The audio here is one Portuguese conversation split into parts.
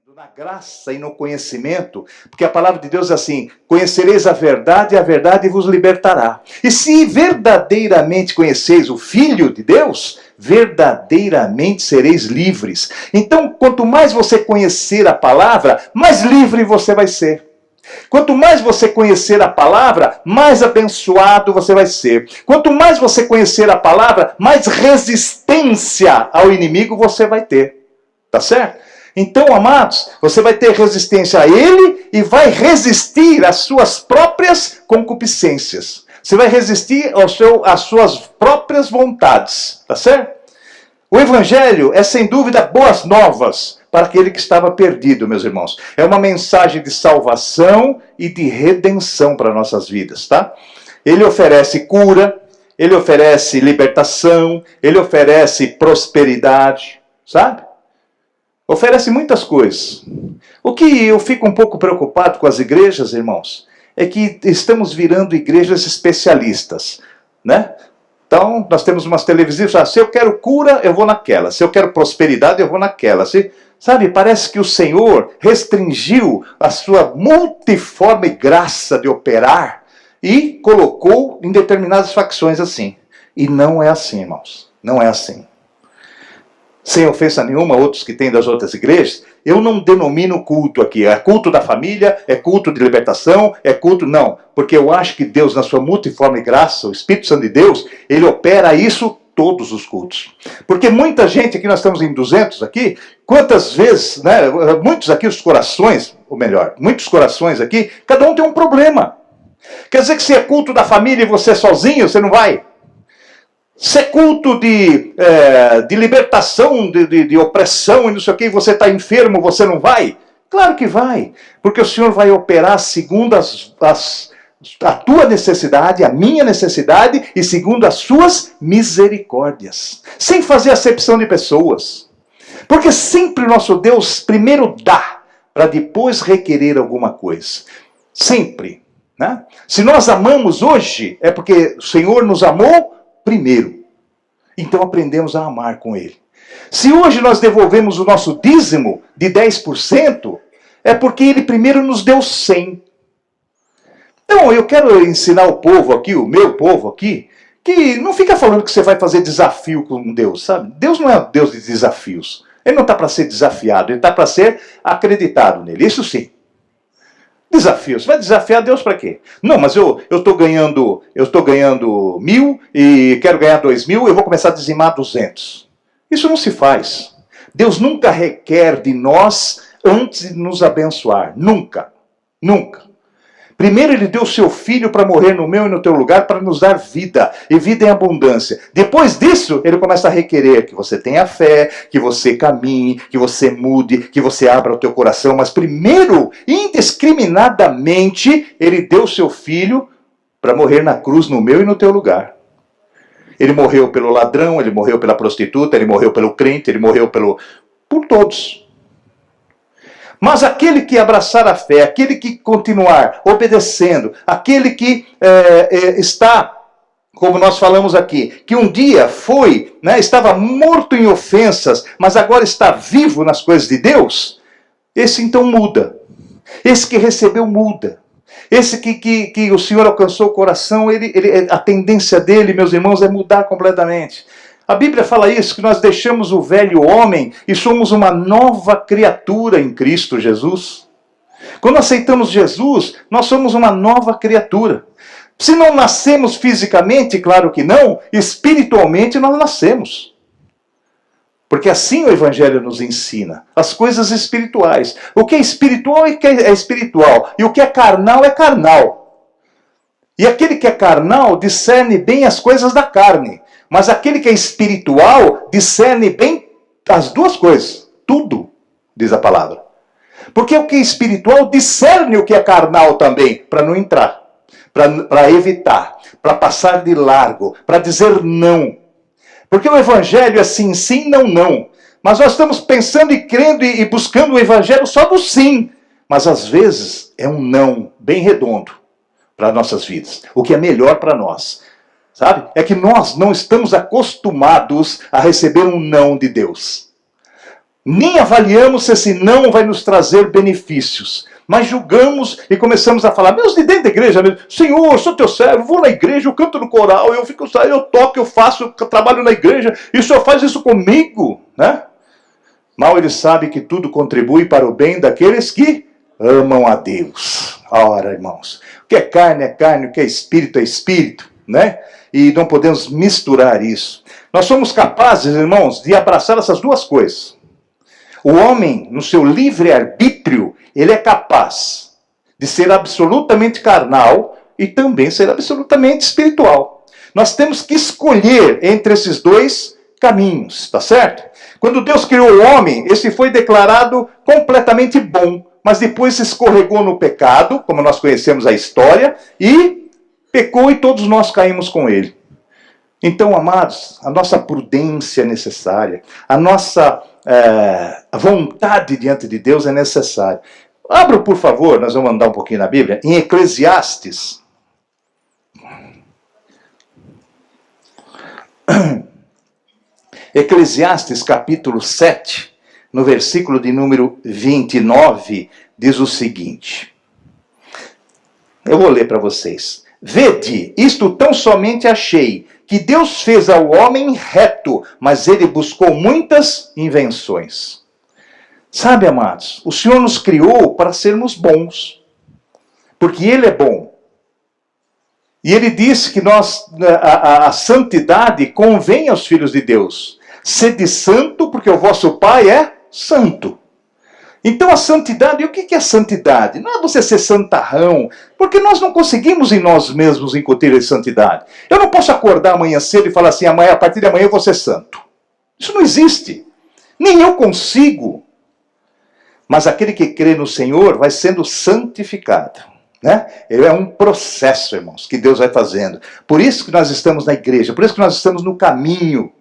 Na graça e no conhecimento, porque a palavra de Deus é assim: conhecereis a verdade e a verdade vos libertará. E se verdadeiramente conheceis o Filho de Deus, verdadeiramente sereis livres. Então, quanto mais você conhecer a palavra, mais livre você vai ser. Quanto mais você conhecer a palavra, mais abençoado você vai ser. Quanto mais você conhecer a palavra, mais resistência ao inimigo você vai ter. Tá certo? Então, amados, você vai ter resistência a ele e vai resistir às suas próprias concupiscências. Você vai resistir às suas próprias vontades, tá certo? O Evangelho é, sem dúvida, boas novas para aquele que estava perdido, meus irmãos. É uma mensagem de salvação e de redenção para nossas vidas, tá? Ele oferece cura, ele oferece libertação, ele oferece prosperidade, sabe? Oferece muitas coisas. O que eu fico um pouco preocupado com as igrejas, irmãos, é que estamos virando igrejas especialistas, né? Então, nós temos umas televisivas, se eu quero cura, eu vou naquela. Se eu quero prosperidade, eu vou naquela. Sabe, parece que o Senhor restringiu a sua multiforme graça de operar e colocou em determinadas facções assim. E não é assim, irmãos. Não é assim. Sem ofensa nenhuma, outros que têm das outras igrejas, eu não denomino culto aqui. É culto da família, é culto de libertação, é culto... Não, porque eu acho que Deus, na sua multiforme graça, o Espírito Santo de Deus, ele opera isso todos os cultos. Porque muita gente, aqui nós estamos em 200 aqui, quantas vezes, né, muitos aqui, os corações, ou melhor, muitos corações aqui, cada um tem um problema. Quer dizer que se é culto da família e você sozinho, você não vai? Se é culto de libertação, de opressão e não sei o que, e você está enfermo, você não vai? Claro que vai, porque o Senhor vai operar segundo a tua necessidade, a minha necessidade e segundo as suas misericórdias, sem fazer acepção de pessoas. Porque sempre o nosso Deus primeiro dá, para depois requerer alguma coisa. Sempre. Né? Se nós amamos hoje, é porque o Senhor nos amou primeiro. Então aprendemos a amar com ele. Se hoje nós devolvemos o nosso dízimo de 10%, é porque ele primeiro nos deu 100%. Então eu quero ensinar o povo aqui, o meu povo aqui, que não fica falando que você vai fazer desafio com Deus, sabe? Deus não é um Deus de desafios. Ele não está para ser desafiado, ele está para ser acreditado nele. Isso sim. Desafio. Você vai desafiar Deus para quê? Não, mas eu estou ganhando 1.000 e quero ganhar 2.000, eu vou começar a dizimar 200. Isso não se faz. Deus nunca requer de nós antes de nos abençoar. Nunca. Nunca. Primeiro ele deu o seu filho para morrer no meu e no teu lugar para nos dar vida, e vida em abundância. Depois disso, ele começa a requerer que você tenha fé, que você caminhe, que você mude, que você abra o teu coração. Mas primeiro, indiscriminadamente, ele deu o seu filho para morrer na cruz no meu e no teu lugar. Ele morreu pelo ladrão, ele morreu pela prostituta, ele morreu pelo crente, ele morreu por todos. Mas aquele que abraçar a fé, aquele que continuar obedecendo, aquele que está, como nós falamos aqui, que um dia foi, né, estava morto em ofensas, mas agora está vivo nas coisas de Deus, esse então muda. Esse que recebeu muda. Esse que o Senhor alcançou o coração, a tendência dele, meus irmãos, é mudar completamente. A Bíblia fala isso, que nós deixamos o velho homem e somos uma nova criatura em Cristo Jesus. Quando aceitamos Jesus, nós somos uma nova criatura. Se não nascemos fisicamente, claro que não, espiritualmente nós nascemos. Porque assim o Evangelho nos ensina, as coisas espirituais. O que é espiritual é espiritual, e o que é carnal é carnal. E aquele que é carnal discerne bem as coisas da carne. Mas aquele que é espiritual discerne bem as duas coisas. Tudo, diz a palavra. Porque o que é espiritual discerne o que é carnal também, para não entrar, para evitar, para passar de largo, para dizer não. Porque o Evangelho é sim, sim, não, não. Mas nós estamos pensando e crendo e buscando o Evangelho só do sim. Mas às vezes é um não bem redondo para nossas vidas. O que é melhor para nós. Sabe? É que nós não estamos acostumados a receber um não de Deus. Nem avaliamos se esse não vai nos trazer benefícios. Mas julgamos e começamos a falar, meus de dentro da igreja mesmo, Senhor, sou teu servo, vou na igreja, eu canto no coral, eu toco, eu faço, eu trabalho na igreja, e o Senhor faz isso comigo, né? Mal ele sabe que tudo contribui para o bem daqueles que amam a Deus. Ora, irmãos, o que é carne, o que é espírito, né? E não podemos misturar isso. Nós somos capazes, irmãos, de abraçar essas duas coisas. O homem, no seu livre-arbítrio, ele é capaz de ser absolutamente carnal e também ser absolutamente espiritual. Nós temos que escolher entre esses dois caminhos, tá certo? Quando Deus criou o homem, esse foi declarado completamente bom, mas depois se escorregou no pecado, como nós conhecemos a história, e pecou e todos nós caímos com ele. Então, amados, a nossa prudência é necessária, a nossa vontade diante de Deus é necessária. Abra, por favor, nós vamos andar um pouquinho na Bíblia, em Eclesiastes. Eclesiastes capítulo 7, no versículo de número 29, diz o seguinte. Eu vou ler para vocês. Vede, isto tão somente achei, que Deus fez ao homem reto, mas ele buscou muitas invenções. Sabe, amados, o Senhor nos criou para sermos bons, porque Ele é bom. E Ele disse que a santidade convém aos filhos de Deus. Sede santo, porque o vosso Pai é santo. Então a santidade, e o que é santidade? Não é você ser santarrão, porque nós não conseguimos em nós mesmos incutir a santidade. Eu não posso acordar amanhã cedo e falar assim, amanhã, a partir de amanhã eu vou ser santo. Isso não existe. Nem eu consigo. Mas aquele que crê no Senhor vai sendo santificado. Né? Ele é um processo, irmãos, que Deus vai fazendo. Por isso que nós estamos na igreja, por isso que nós estamos no caminho.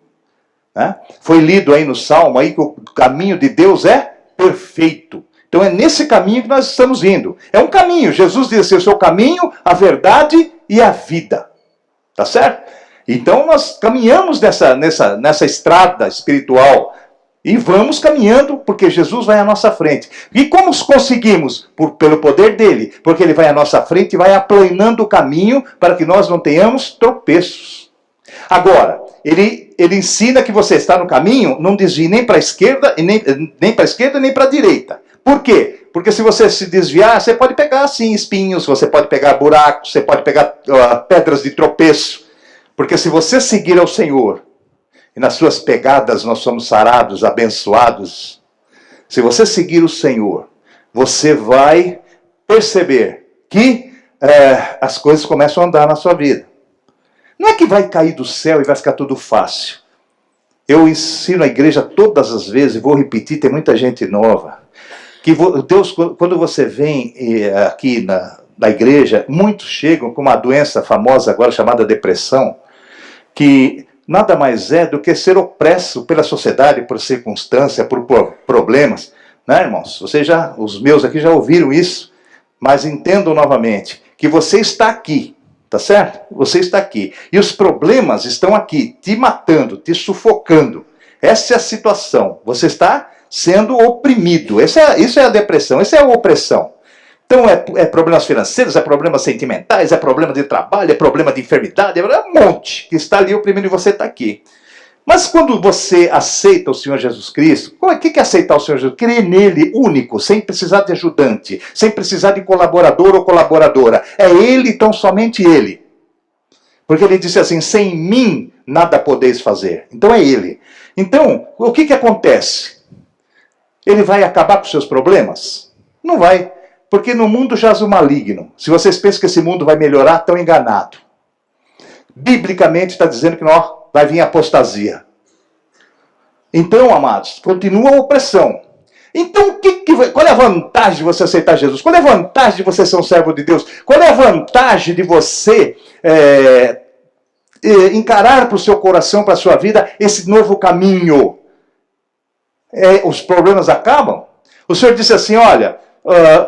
Né? Foi lido aí no Salmo aí que o caminho de Deus é perfeito. Então é nesse caminho que nós estamos indo. É um caminho. Jesus disse assim, o seu caminho, a verdade e a vida. Tá certo? Então nós caminhamos nessa estrada espiritual. E vamos caminhando, porque Jesus vai à nossa frente. E como conseguimos? Pelo poder dele. Porque ele vai à nossa frente e vai aplanando o caminho para que nós não tenhamos tropeços. Agora, ele ensina que você está no caminho, não desvie nem para a esquerda, nem para a esquerda nem para a direita. Por quê? Porque se você se desviar, você pode pegar assim espinhos, você pode pegar buracos, você pode pegar pedras de tropeço. Porque se você seguir ao Senhor, e nas suas pegadas nós somos sarados, abençoados. Se você seguir o Senhor, você vai perceber que as coisas começam a andar na sua vida. Não é que vai cair do céu e vai ficar tudo fácil. Eu ensino a igreja todas as vezes, vou repetir, tem muita gente nova. Que Deus, quando você vem aqui na igreja, muitos chegam com uma doença famosa agora chamada depressão, que nada mais é do que ser opresso pela sociedade, por circunstância, por problemas. Né, irmãos? Os meus aqui já ouviram isso, mas entendam novamente, que você está aqui, tá certo? Você está aqui. E os problemas estão aqui, te matando, te sufocando. Essa é a situação. Você está sendo oprimido. Isso é a depressão, isso é a opressão. Então é problemas financeiros, é problemas sentimentais, é problema de trabalho, é problema de enfermidade, é um monte que está ali oprimindo e você está aqui. Mas quando você aceita o Senhor Jesus Cristo, o que é aceitar o Senhor Jesus? Crer nele único, sem precisar de ajudante, sem precisar de colaborador ou colaboradora. É ele, tão somente ele. Porque ele disse assim, sem mim nada podeis fazer. Então é ele. Então, o que acontece? Ele vai acabar com os seus problemas? Não vai. Porque no mundo jaz o maligno. Se vocês pensam que esse mundo vai melhorar, estão enganados. Biblicamente está dizendo que vai vir apostasia. Então, amados, continua a opressão. Então, qual é a vantagem de você aceitar Jesus? Qual é a vantagem de você ser um servo de Deus? Qual é a vantagem de você encarar para o seu coração, para a sua vida, esse novo caminho? Os problemas acabam? O Senhor disse assim, olha...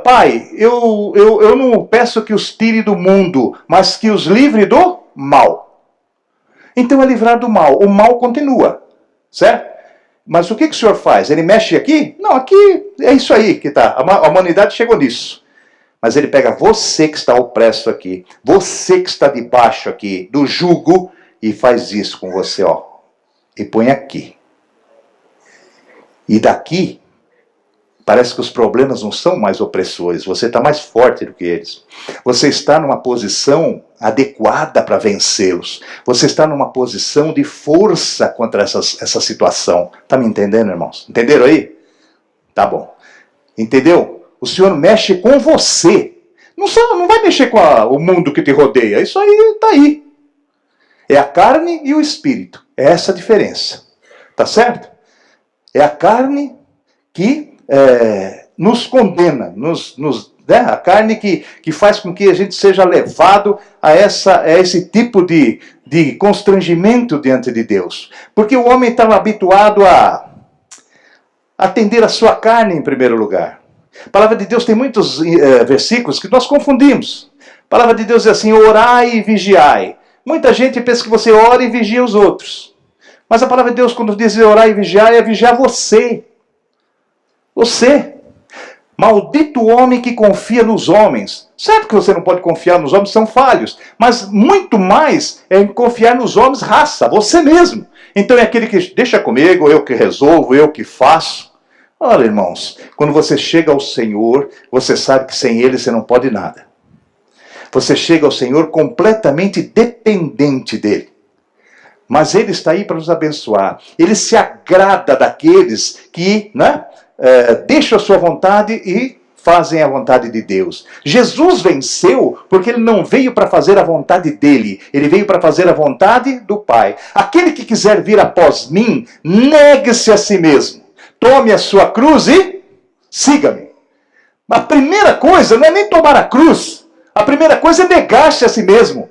Pai, eu não peço que os tire do mundo, mas que os livre do mal. Então é livrar do mal. O mal continua, certo? Mas o que o Senhor faz? Ele mexe aqui? Não, aqui é isso aí que está. A humanidade chegou nisso. Mas ele pega você que está opresso aqui, você que está debaixo aqui do jugo, e faz isso com você, ó. E põe aqui. E daqui, parece que os problemas não são mais opressores, você está mais forte do que eles. Você está numa posição adequada para vencê-los. Você está numa posição de força contra essa situação. Está me entendendo, irmãos? Entenderam aí? Tá bom. Entendeu? O Senhor mexe com você. Não vai mexer com o mundo que te rodeia. Isso aí está aí. É a carne e o espírito. É essa a diferença. Tá certo? É a carne que nos condena. A carne que faz com que a gente seja levado a esse tipo de constrangimento diante de Deus. Porque o homem estava habituado a atender a sua carne em primeiro lugar. A palavra de Deus tem muitos versículos que nós confundimos. A palavra de Deus é assim: orai e vigiai. Muita gente pensa que você ora e vigia os outros. Mas a palavra de Deus, quando diz orar e vigiar, é vigiar você. Você. Maldito o homem que confia nos homens. Certo que você não pode confiar nos homens, são falhos. Mas muito mais é confiar nos homens raça, você mesmo. Então é aquele que deixa comigo, eu que resolvo, eu que faço. Olha, irmãos, quando você chega ao Senhor, você sabe que sem Ele você não pode nada. Você chega ao Senhor completamente dependente dEle. Mas Ele está aí para nos abençoar. Ele se agrada daqueles que deixam a sua vontade e fazem a vontade de Deus. Jesus venceu porque Ele não veio para fazer a vontade dEle. Ele veio para fazer a vontade do Pai. Aquele que quiser vir após mim, negue-se a si mesmo. Tome a sua cruz e siga-me. A primeira coisa não é nem tomar a cruz. A primeira coisa é negar-se a si mesmo.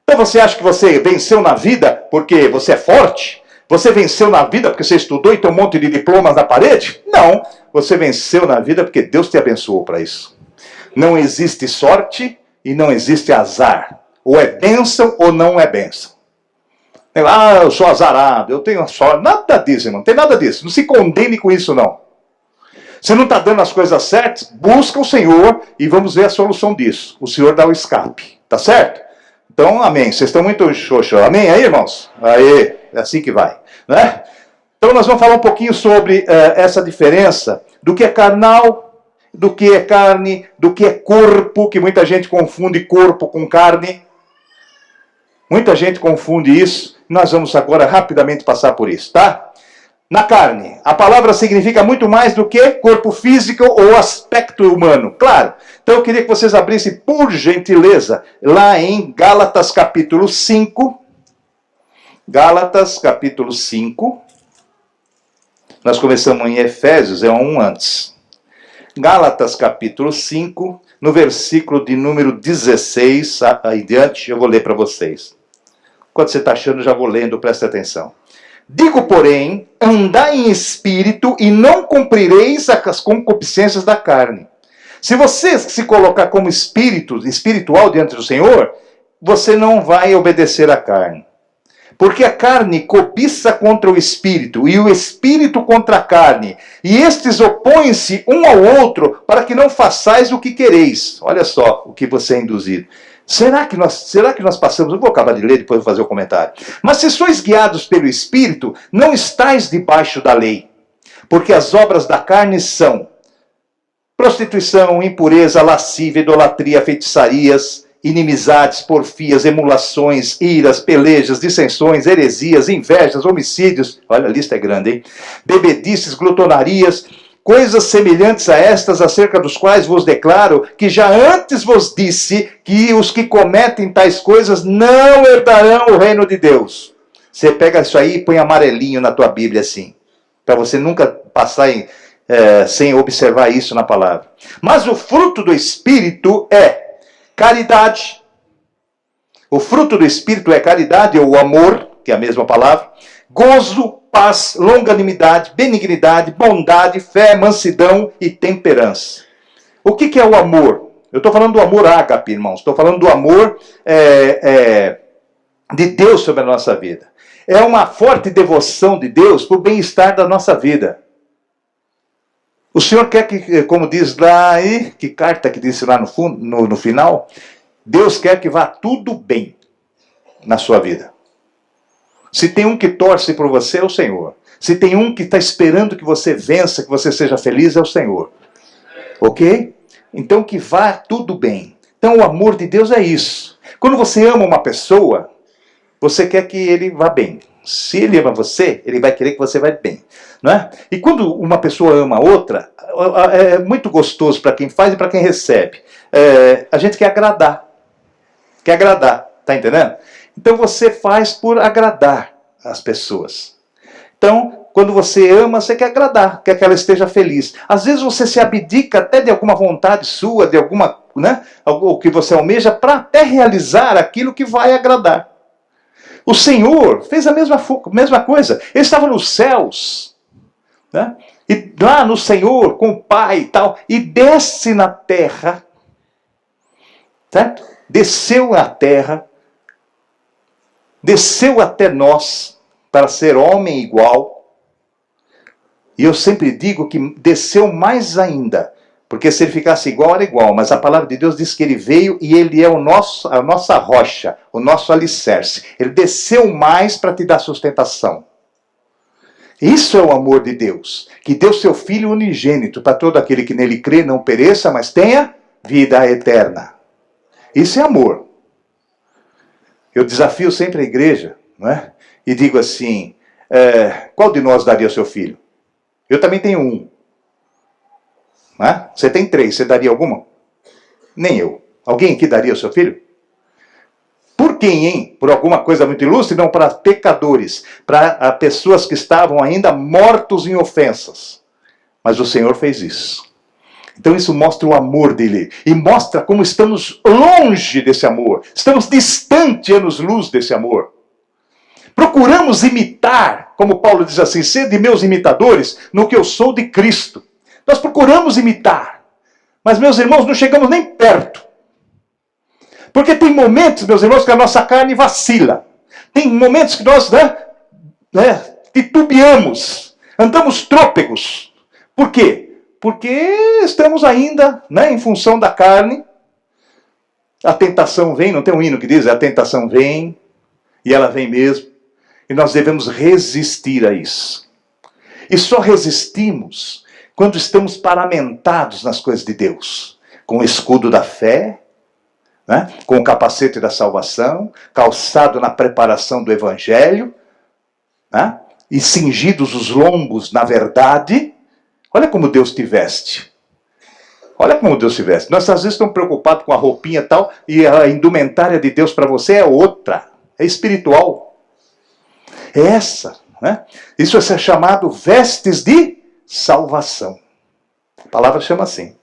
Então você acha que você venceu na vida porque você é forte? Você venceu na vida porque você estudou e tem um monte de diplomas na parede? Não. Você venceu na vida porque Deus te abençoou para isso. Não existe sorte e não existe azar. Ou é bênção ou não é bênção. Eu sou azarado, eu tenho sorte. Nada disso, irmão. Não tem nada disso. Não se condene com isso, não. Você não está dando as coisas certas? Busca o Senhor e vamos ver a solução disso. O Senhor dá o escape. Tá certo? Então, amém. Vocês estão muito xoxo. Amém aí, irmãos? Aí, é assim que vai. Né? Então, nós vamos falar um pouquinho sobre essa diferença do que é carnal, do que é carne, do que é corpo, que muita gente confunde corpo com carne. Muita gente confunde isso. Nós vamos agora rapidamente passar por isso, tá? Na carne, a palavra significa muito mais do que corpo físico ou aspecto humano, claro. Então eu queria que vocês abrissem, por gentileza, lá em Gálatas capítulo 5. Gálatas capítulo 5. Nós começamos em Efésios, é um antes. Gálatas capítulo 5, no versículo de número 16 aí diante, eu vou ler para vocês. Quando você está achando, já vou lendo, presta atenção. Digo, porém, andai em espírito e não cumprireis as concupiscências da carne. Se você se colocar como espiritual diante do Senhor, você não vai obedecer à carne. Porque a carne cobiça contra o espírito e o espírito contra a carne. E estes opõem-se um ao outro para que não façais o que quereis. Olha só o que você é induzido. Será que nós passamos... Eu vou acabar de ler, depois vou fazer o comentário. Mas se sois guiados pelo Espírito, não estáis debaixo da lei. Porque as obras da carne são prostituição, impureza, lascívia, idolatria, feitiçarias, inimizades, porfias, emulações, iras, pelejas, dissensões, heresias, invejas, homicídios... Olha, a lista é grande, hein? Bebedices, glutonarias... Coisas semelhantes a estas, acerca dos quais vos declaro, que já antes vos disse que os que cometem tais coisas não herdarão o reino de Deus. Você pega isso aí e põe amarelinho na tua Bíblia assim, para você nunca passar sem observar isso na palavra. Mas o fruto do Espírito é caridade. O fruto do Espírito é caridade, ou amor, que é a mesma palavra, gozo, paz, longanimidade, benignidade, bondade, fé, mansidão e temperança. O que é o amor? Eu estou falando do amor ágape, irmãos. Estou falando do amor de Deus sobre a nossa vida. É uma forte devoção de Deus para o bem-estar da nossa vida. O Senhor quer que, como diz lá aí, que carta que disse lá no fundo, no final, Deus quer que vá tudo bem na sua vida. Se tem um que torce por você, é o Senhor. Se tem um que está esperando que você vença, que você seja feliz, é o Senhor. Ok? Então que vá tudo bem. Então o amor de Deus é isso. Quando você ama uma pessoa, você quer que ele vá bem. Se ele ama você, ele vai querer que você vá bem. Não é? E quando uma pessoa ama outra, é muito gostoso para quem faz e para quem recebe. A gente quer agradar. Quer agradar, tá entendendo? Então você faz por agradar as pessoas. Então, quando você ama, você quer agradar, quer que ela esteja feliz. Às vezes você se abdica até de alguma vontade sua, de alguma, né, o que você almeja, para até realizar aquilo que vai agradar. O Senhor fez a mesma coisa. Ele estava nos céus, né? E lá no Senhor, com o Pai e tal, e desce na terra, certo? Desceu na terra, desceu até nós, para ser homem igual. E eu sempre digo que desceu mais ainda, porque se ele ficasse igual, era igual. Mas a palavra de Deus diz que ele veio e ele é a nossa rocha, o nosso alicerce. Ele desceu mais para te dar sustentação. Isso é o amor de Deus, que deu seu Filho unigênito para todo aquele que nele crê, não pereça, mas tenha vida eterna. Isso é amor. Eu desafio sempre a igreja, não é? E digo assim, qual de nós daria seu filho? Eu também tenho um. Não é? Você tem 3, você daria alguma? Nem eu. Alguém aqui daria o seu filho? Por quem, hein? Por alguma coisa muito ilustre? Não, para pecadores, para pessoas que estavam ainda mortos em ofensas. Mas o Senhor fez isso. Então isso mostra o amor dele. E mostra como estamos longe desse amor. Estamos distante anos-luz desse amor. Procuramos imitar, como Paulo diz assim, sede meus imitadores no que eu sou de Cristo. Nós procuramos imitar. Mas, meus irmãos, não chegamos nem perto. Porque tem momentos, meus irmãos, que a nossa carne vacila. Tem momentos que nós titubeamos, andamos trôpegos. Por quê? Porque estamos ainda em função da carne. A tentação vem, não tem um hino que diz, a tentação vem, e ela vem mesmo. E nós devemos resistir a isso. E só resistimos quando estamos paramentados nas coisas de Deus. Com o escudo da fé, né? Com o capacete da salvação, calçado na preparação do Evangelho, né? E cingidos os lombos na verdade. Olha como Deus te veste. Olha como Deus te veste. Nós às vezes estamos preocupados com a roupinha e tal, e a indumentária de Deus para você é outra. É espiritual. É essa, né? Isso é chamado vestes de salvação. A palavra chama assim.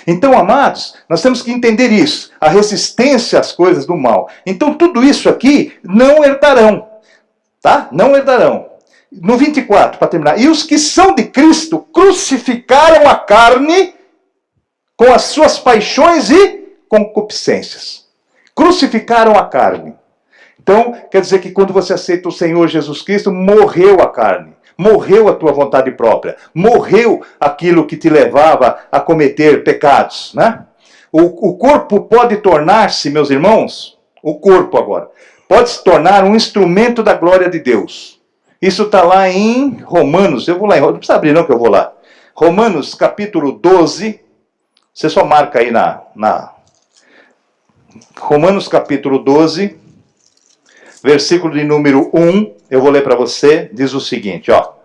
Então, amados, nós temos que entender isso. A resistência às coisas do mal. Então, tudo isso aqui não herdarão. Tá? Não herdarão. No 24, para terminar. E os que são de Cristo crucificaram a carne com as suas paixões e concupiscências. Crucificaram a carne. Então, quer dizer que quando você aceita o Senhor Jesus Cristo, morreu a carne, morreu a tua vontade própria, morreu aquilo que te levava a cometer pecados, né? O corpo pode tornar-se, meus irmãos, o corpo agora, pode se tornar um instrumento da glória de Deus. Isso está lá em Romanos, eu vou lá, não precisa abrir não que eu vou lá. Romanos capítulo 12, você só marca aí Romanos capítulo 12, versículo de número 1, eu vou ler para você, diz o seguinte, ó.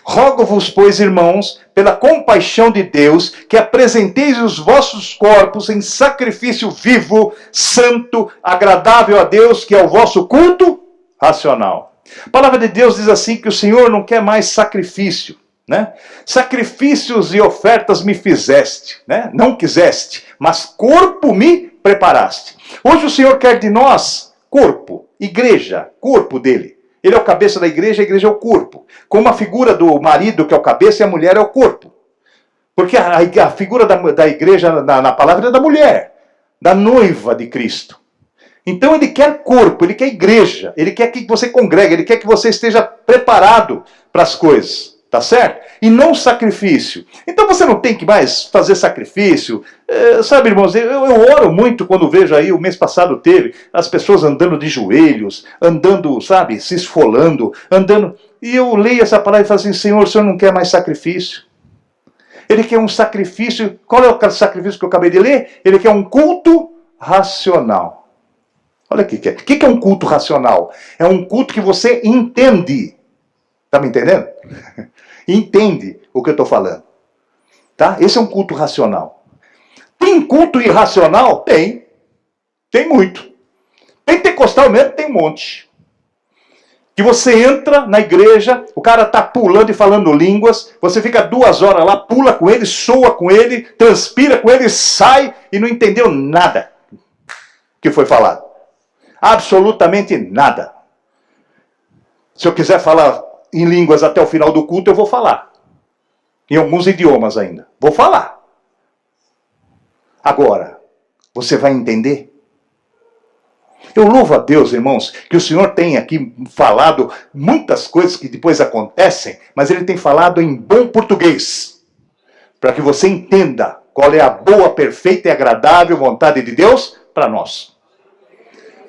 Rogo-vos, pois, irmãos, pela compaixão de Deus, que apresenteis os vossos corpos em sacrifício vivo, santo, agradável a Deus, que é o vosso culto racional. A palavra de Deus diz assim que o Senhor não quer mais sacrifício, né? Sacrifícios e ofertas me fizeste, né? Não quiseste, mas corpo me preparaste. Hoje o Senhor quer de nós corpo, igreja, corpo dele. Ele é o cabeça da igreja, a igreja é o corpo. Como a figura do marido, que é o cabeça, e a mulher é o corpo. Porque a figura da igreja na palavra é da mulher, da noiva de Cristo. Então ele quer corpo, ele quer igreja, ele quer que você congregue, ele quer que você esteja preparado para as coisas, tá certo? E não sacrifício. Então você não tem que mais fazer sacrifício. Sabe, irmãos, eu oro muito quando vejo aí, o mês passado teve, as pessoas andando de joelhos, andando, sabe, se esfolando, andando. E eu leio essa palavra e falo assim, Senhor, o Senhor não quer mais sacrifício. Ele quer um sacrifício. Qual é o sacrifício que eu acabei de ler? Ele quer um culto racional. Olha o que é. O que é um culto racional? É um culto que você entende. Está me entendendo? Entende o que eu estou falando. Tá? Esse é um culto racional. Tem culto irracional? Tem. Tem muito. Pentecostal mesmo tem um monte. Que você entra na igreja, o cara está pulando e falando línguas, você fica 2 horas lá, pula com ele, soa com ele, transpira com ele, sai e não entendeu nada que foi falado. Absolutamente nada. Se eu quiser falar em línguas até o final do culto, eu vou falar. Em alguns idiomas ainda. Vou falar. Agora, você vai entender? Eu louvo a Deus, irmãos, que o Senhor tem aqui falado muitas coisas que depois acontecem, mas Ele tem falado em bom português. Para que você entenda qual é a boa, perfeita e agradável vontade de Deus para nós.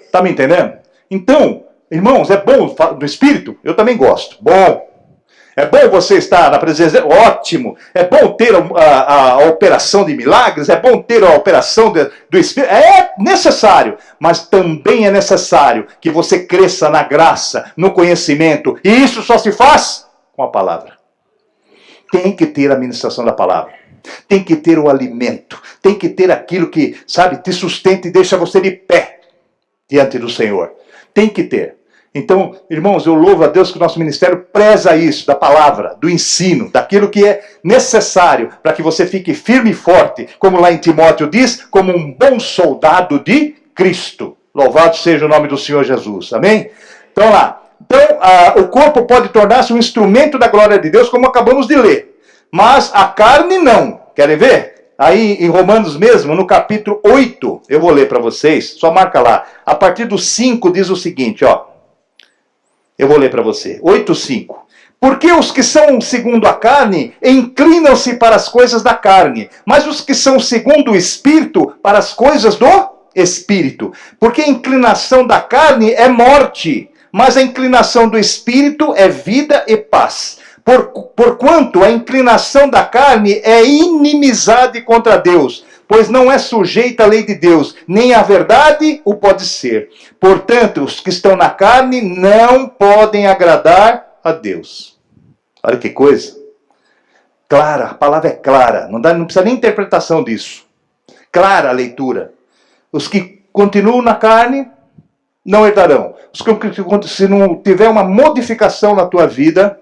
Está me entendendo? Então, irmãos, é bom no Espírito? Eu também gosto. Bom. É bom você estar na presença? Ótimo. É bom ter a operação de milagres? É bom ter a operação do Espírito? É necessário. Mas também é necessário que você cresça na graça, no conhecimento. E isso só se faz com a palavra. Tem que ter a ministração da palavra. Tem que ter o alimento. Tem que ter aquilo que, sabe, te sustenta e deixa você de pé diante do Senhor. Tem que ter. Então, irmãos, eu louvo a Deus que o nosso ministério preza isso, da palavra, do ensino, daquilo que é necessário para que você fique firme e forte, como lá em Timóteo diz, como um bom soldado de Cristo. Louvado seja o nome do Senhor Jesus. Amém? Então lá. Então, o corpo pode tornar-se um instrumento da glória de Deus, como acabamos de ler. Mas a carne não. Querem ver? Aí em Romanos mesmo, no capítulo 8, eu vou ler para vocês, só marca lá. A partir do 5 diz o seguinte, ó. Eu vou ler para você. 8:5. Porque os que são segundo a carne, inclinam-se para as coisas da carne, mas os que são segundo o Espírito, para as coisas do Espírito. Porque a inclinação da carne é morte, mas a inclinação do Espírito é vida e paz. Porquanto a inclinação da carne é inimizade contra Deus, pois não é sujeita à lei de Deus, nem a verdade o pode ser. Portanto, os que estão na carne não podem agradar a Deus. Olha que coisa. Clara, a palavra é clara, não precisa nem interpretação disso. Clara a leitura. Os que continuam na carne não herdarão. Se não tiver uma modificação na tua vida...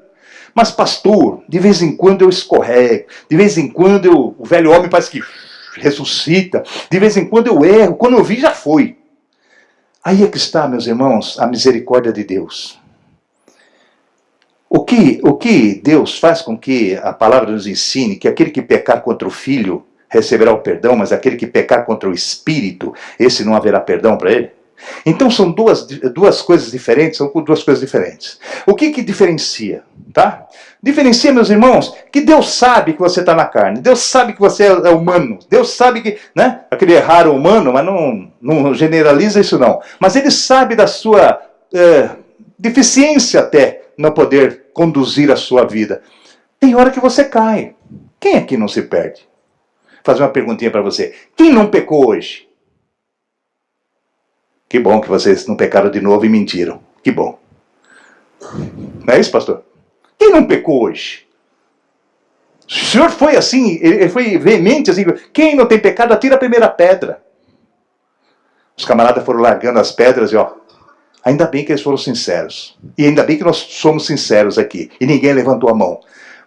Mas pastor, de vez em quando eu escorrego, de vez em quando o velho homem parece que ressuscita, de vez em quando eu erro, quando eu vi já foi. Aí é que está, meus irmãos, a misericórdia de Deus. O que Deus faz com que a palavra nos ensine que aquele que pecar contra o Filho receberá o perdão, mas aquele que pecar contra o Espírito, esse não haverá perdão para ele? Então são duas coisas diferentes, são duas coisas diferentes. O que diferencia? Tá? Diferencia, meus irmãos, que Deus sabe que você está na carne, Deus sabe que você é humano, Deus sabe que, né, aquele raro humano, mas não generaliza isso não, mas Ele sabe da sua deficiência até no poder conduzir a sua vida. Tem hora que você cai. Quem aqui não se perde? Vou fazer uma perguntinha para você. Quem não pecou hoje? Que bom que vocês não pecaram de novo e mentiram. Que bom. Não é isso, pastor? Quem não pecou hoje? O senhor foi assim, ele foi veemente assim, quem não tem pecado, atira a primeira pedra. Os camaradas foram largando as pedras e ó, ainda bem que eles foram sinceros. E ainda bem que nós somos sinceros aqui. E ninguém levantou a mão.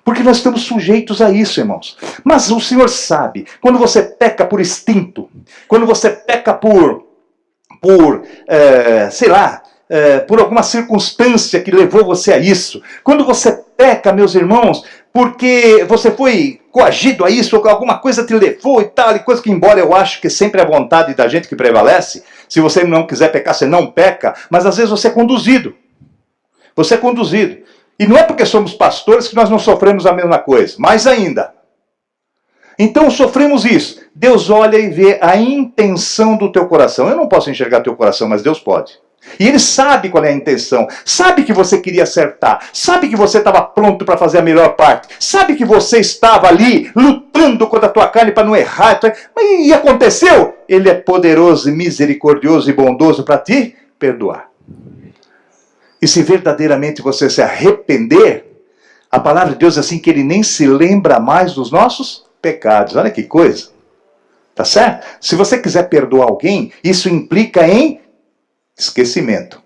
Porque nós estamos sujeitos a isso, irmãos. Mas o Senhor sabe, quando você peca por instinto, quando você peca por por alguma circunstância que levou você a isso, quando você peca, meus irmãos, porque você foi coagido a isso, ou alguma coisa te levou e tal, e coisa que, embora eu acho que sempre é a vontade da gente que prevalece, Se você não quiser pecar, você não peca, mas às vezes você é conduzido. Você é conduzido. E não é porque somos pastores que nós não sofremos a mesma coisa. Mais ainda. Então sofremos isso. Deus olha e vê a intenção do teu coração. Eu não posso enxergar teu coração, mas Deus pode. E Ele sabe qual é a intenção. Sabe que você queria acertar. Sabe que você estava pronto para fazer a melhor parte. Sabe que você estava ali lutando contra a tua carne para não errar. E aconteceu. Ele é poderoso e misericordioso e bondoso para te perdoar. E se verdadeiramente você se arrepender, a palavra de Deus é assim que Ele nem se lembra mais dos nossos pecados. Olha que coisa. Tá certo? Se você quiser perdoar alguém, isso implica em esquecimento.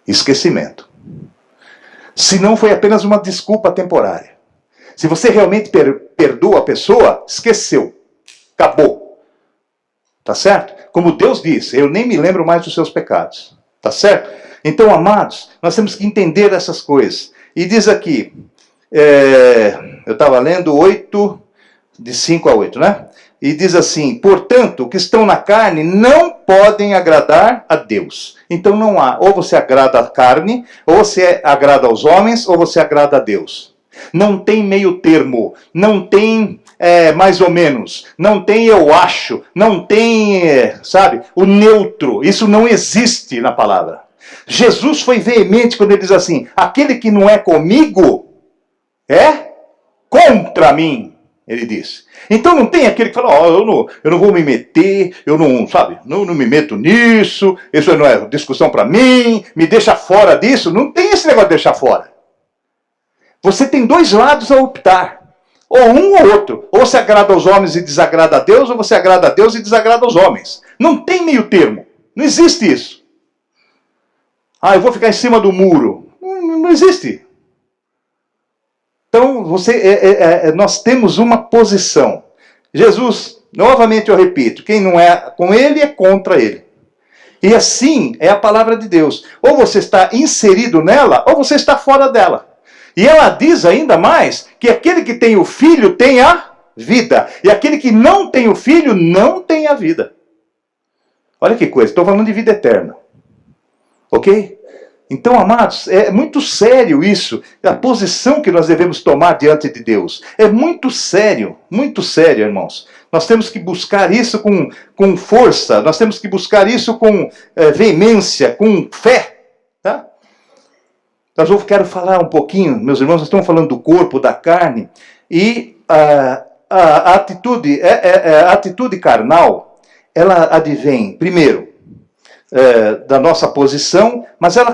Esquecimento. Se não foi apenas uma desculpa temporária. Se você realmente perdoa a pessoa, esqueceu. Acabou. Tá certo? Como Deus disse, eu nem me lembro mais dos seus pecados. Tá certo? Então, amados, nós temos que entender essas coisas. E diz aqui, eu estava lendo 8, de 5 a 8, né? E diz assim, portanto, que estão na carne não podem agradar a Deus. Então não há, ou você agrada a carne, ou você agrada aos homens, ou você agrada a Deus. Não tem meio termo, não tem mais ou menos, não tem eu acho, não tem, sabe, o neutro. Isso não existe na palavra. Jesus foi veemente quando ele diz assim, aquele que não é comigo é contra mim. Ele disse. Então não tem aquele que fala, eu não vou me meter, eu não, sabe, não me meto nisso, isso não é discussão para mim, me deixa fora disso. Não tem esse negócio de deixar fora. Você tem dois lados a optar. Ou um ou outro. Ou você agrada aos homens e desagrada a Deus, ou você agrada a Deus e desagrada aos homens. Não tem meio termo. Não existe isso. Eu vou ficar em cima do muro. Não existe. Então, nós temos uma posição. Jesus, novamente eu repito, quem não é com ele é contra ele. E assim é a palavra de Deus. Ou você está inserido nela, ou você está fora dela. E ela diz ainda mais que aquele que tem o filho tem a vida. E aquele que não tem o filho não tem a vida. Olha que coisa, estou falando de vida eterna. Ok? Então, amados, é muito sério isso, a posição que nós devemos tomar diante de Deus. É muito sério, irmãos. Nós temos que buscar isso com força, nós temos que buscar isso com veemência, com fé. Tá? Mas eu quero falar um pouquinho, meus irmãos, nós estamos falando do corpo, da carne, e a atitude carnal, ela advém, primeiro, da nossa posição, mas ela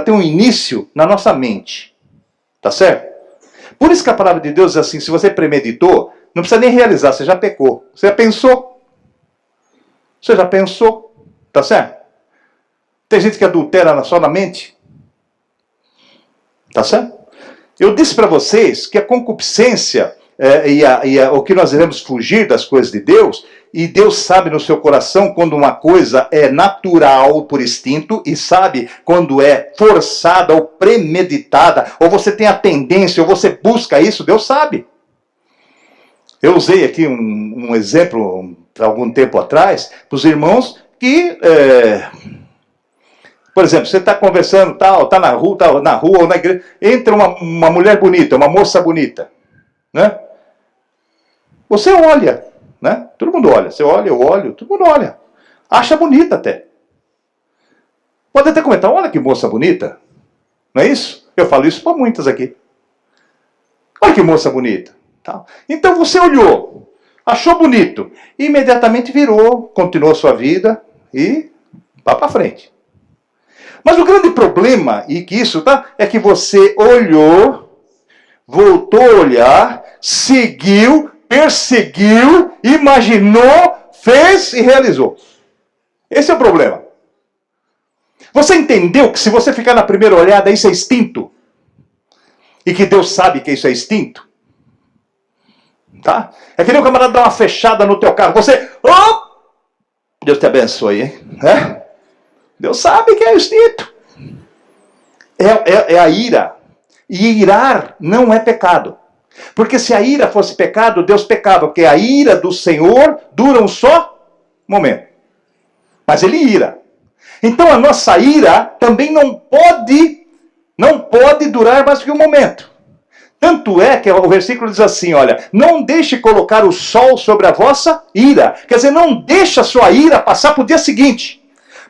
tem um início na nossa mente. Tá certo? Por isso que a palavra de Deus é assim, se você premeditou, não precisa nem realizar, você já pecou. Você já pensou? Você já pensou? Tá certo? Tem gente que adultera só na mente. Tá certo? Eu disse para vocês que a concupiscência o que nós devemos fugir das coisas de Deus, e Deus sabe no seu coração quando uma coisa é natural por instinto, e sabe quando é forçada ou premeditada, ou você tem a tendência, ou você busca isso, Deus sabe. Eu usei aqui um exemplo, algum tempo atrás, para os irmãos que... por exemplo, você está conversando, está na rua ou na igreja, entra uma mulher bonita, uma moça bonita, né? Você olha, né? Todo mundo olha, você olha, eu olho, todo mundo olha. Acha bonita até. Pode até comentar, olha que moça bonita. Não é isso? Eu falo isso para muitas aqui. Olha que moça bonita. Então você olhou, achou bonito, e imediatamente virou, continuou a sua vida e vá para frente. Mas o grande problema, e que isso, é que você olhou, voltou a olhar, seguiu, perseguiu, imaginou, fez e realizou. Esse é o problema. Você entendeu que se você ficar na primeira olhada, isso é instinto? E que Deus sabe que isso é instinto? Tá? É que nem o camarada dar uma fechada no teu carro. Você... Deus te abençoe, hein? Deus sabe que é instinto. É a ira. E irar não é pecado. Porque se a ira fosse pecado, Deus pecava. Porque a ira do Senhor dura um só momento. mas ele ira. Então a nossa ira também não pode durar mais do que um momento. Tanto é que o versículo diz assim, olha, não deixe colocar o sol sobre a vossa ira. Quer dizer, não deixe a sua ira passar para o dia seguinte.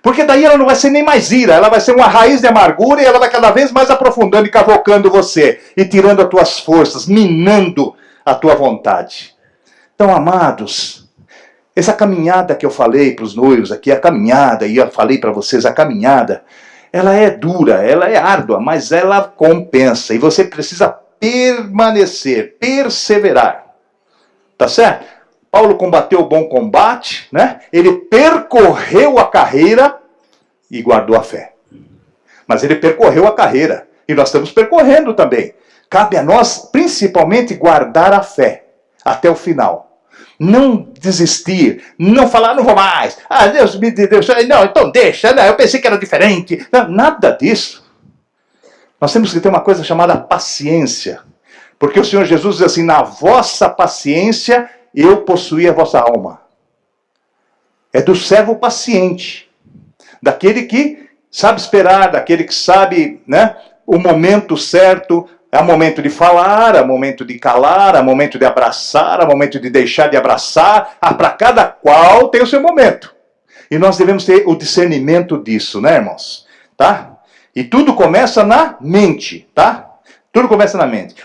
Porque daí ela não vai ser nem mais ira, ela vai ser uma raiz de amargura e ela vai cada vez mais aprofundando e cavocando você. E tirando as tuas forças, minando a tua vontade. Então, amados, essa caminhada que eu falei para os noivos aqui, a caminhada, e eu falei para vocês, a caminhada, ela é dura, ela é árdua, mas ela compensa. E você precisa permanecer, perseverar. Tá certo? Paulo combateu o bom combate, né? Ele percorreu a carreira e guardou a fé. Mas ele percorreu a carreira. E nós estamos percorrendo também. Cabe a nós, principalmente, guardar a fé até o final. Não desistir, não falar, não vou mais. Ah, Deus me deu, não, então deixa, não, eu pensei que era diferente. Não, nada disso. Nós temos que ter uma coisa chamada paciência. Porque o Senhor Jesus diz assim, na vossa paciência eu possuí a vossa alma. É do servo paciente. Daquele que sabe esperar, daquele que sabe, né, o momento certo. É o momento de falar, é o momento de calar, é o momento de abraçar, é o momento de deixar de abraçar. Para cada qual tem o seu momento. E nós devemos ter o discernimento disso, né, irmãos? Tá? E tudo começa na mente, tá? Tudo começa na mente.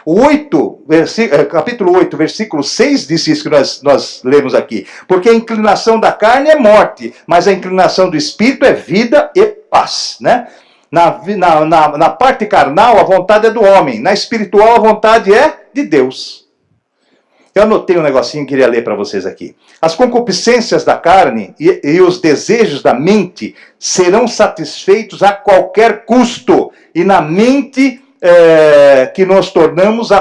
Capítulo 8, versículo 6 diz isso que nós lemos aqui. Porque a inclinação da carne é morte, mas a inclinação do espírito é vida e paz, né? Na parte carnal, a vontade é do homem. Na espiritual, a vontade é de Deus. Eu anotei um negocinho que queria ler para vocês aqui. As concupiscências da carne e os desejos da mente serão satisfeitos a qualquer custo. E na mente que nós tornamos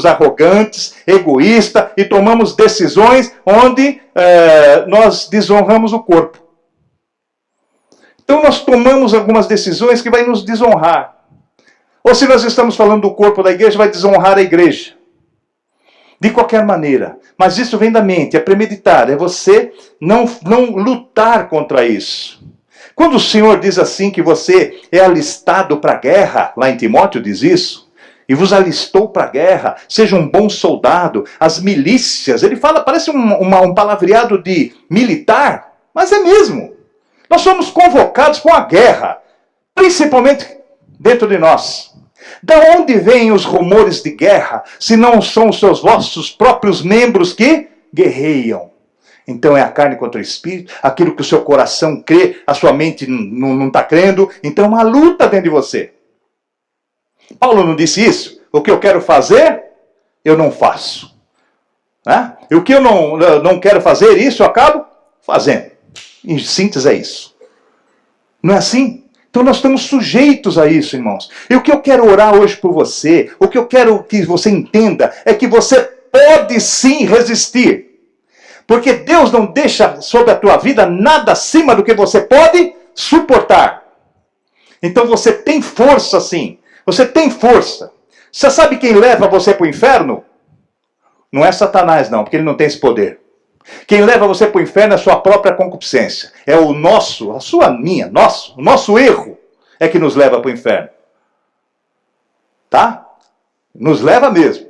arrogantes, egoístas e tomamos decisões onde nós desonramos o corpo. Então nós tomamos algumas decisões que vai nos desonrar. Ou se nós estamos falando do corpo da igreja, vai desonrar a igreja. De qualquer maneira. Mas isso vem da mente, é premeditar, é você não lutar contra isso. Quando o Senhor diz assim que você é alistado para a guerra, lá em Timóteo diz isso, e vos alistou para a guerra, seja um bom soldado, as milícias, ele fala, parece um palavreado de militar, mas é mesmo. Nós somos convocados para uma guerra, principalmente dentro de nós. Da onde vêm os rumores de guerra, se não são os vossos próprios membros que guerreiam? Então é a carne contra o espírito, aquilo que o seu coração crê, a sua mente não está crendo, então é uma luta dentro de você. Paulo não disse isso? O que eu quero fazer, eu não faço. Né? E o que eu não quero fazer, isso eu acabo fazendo. Em síntese é isso. Não é assim? Então nós estamos sujeitos a isso, irmãos. E o que eu quero orar hoje por você, o que eu quero que você entenda, é que você pode sim resistir. Porque Deus não deixa sobre a tua vida nada acima do que você pode suportar. Então você tem força sim. Você tem força. Você sabe quem leva você para o inferno? Não é Satanás não, porque ele não tem esse poder. Quem leva você para o inferno é a sua própria concupiscência. É o nosso erro é que nos leva para o inferno. Tá? Nos leva mesmo.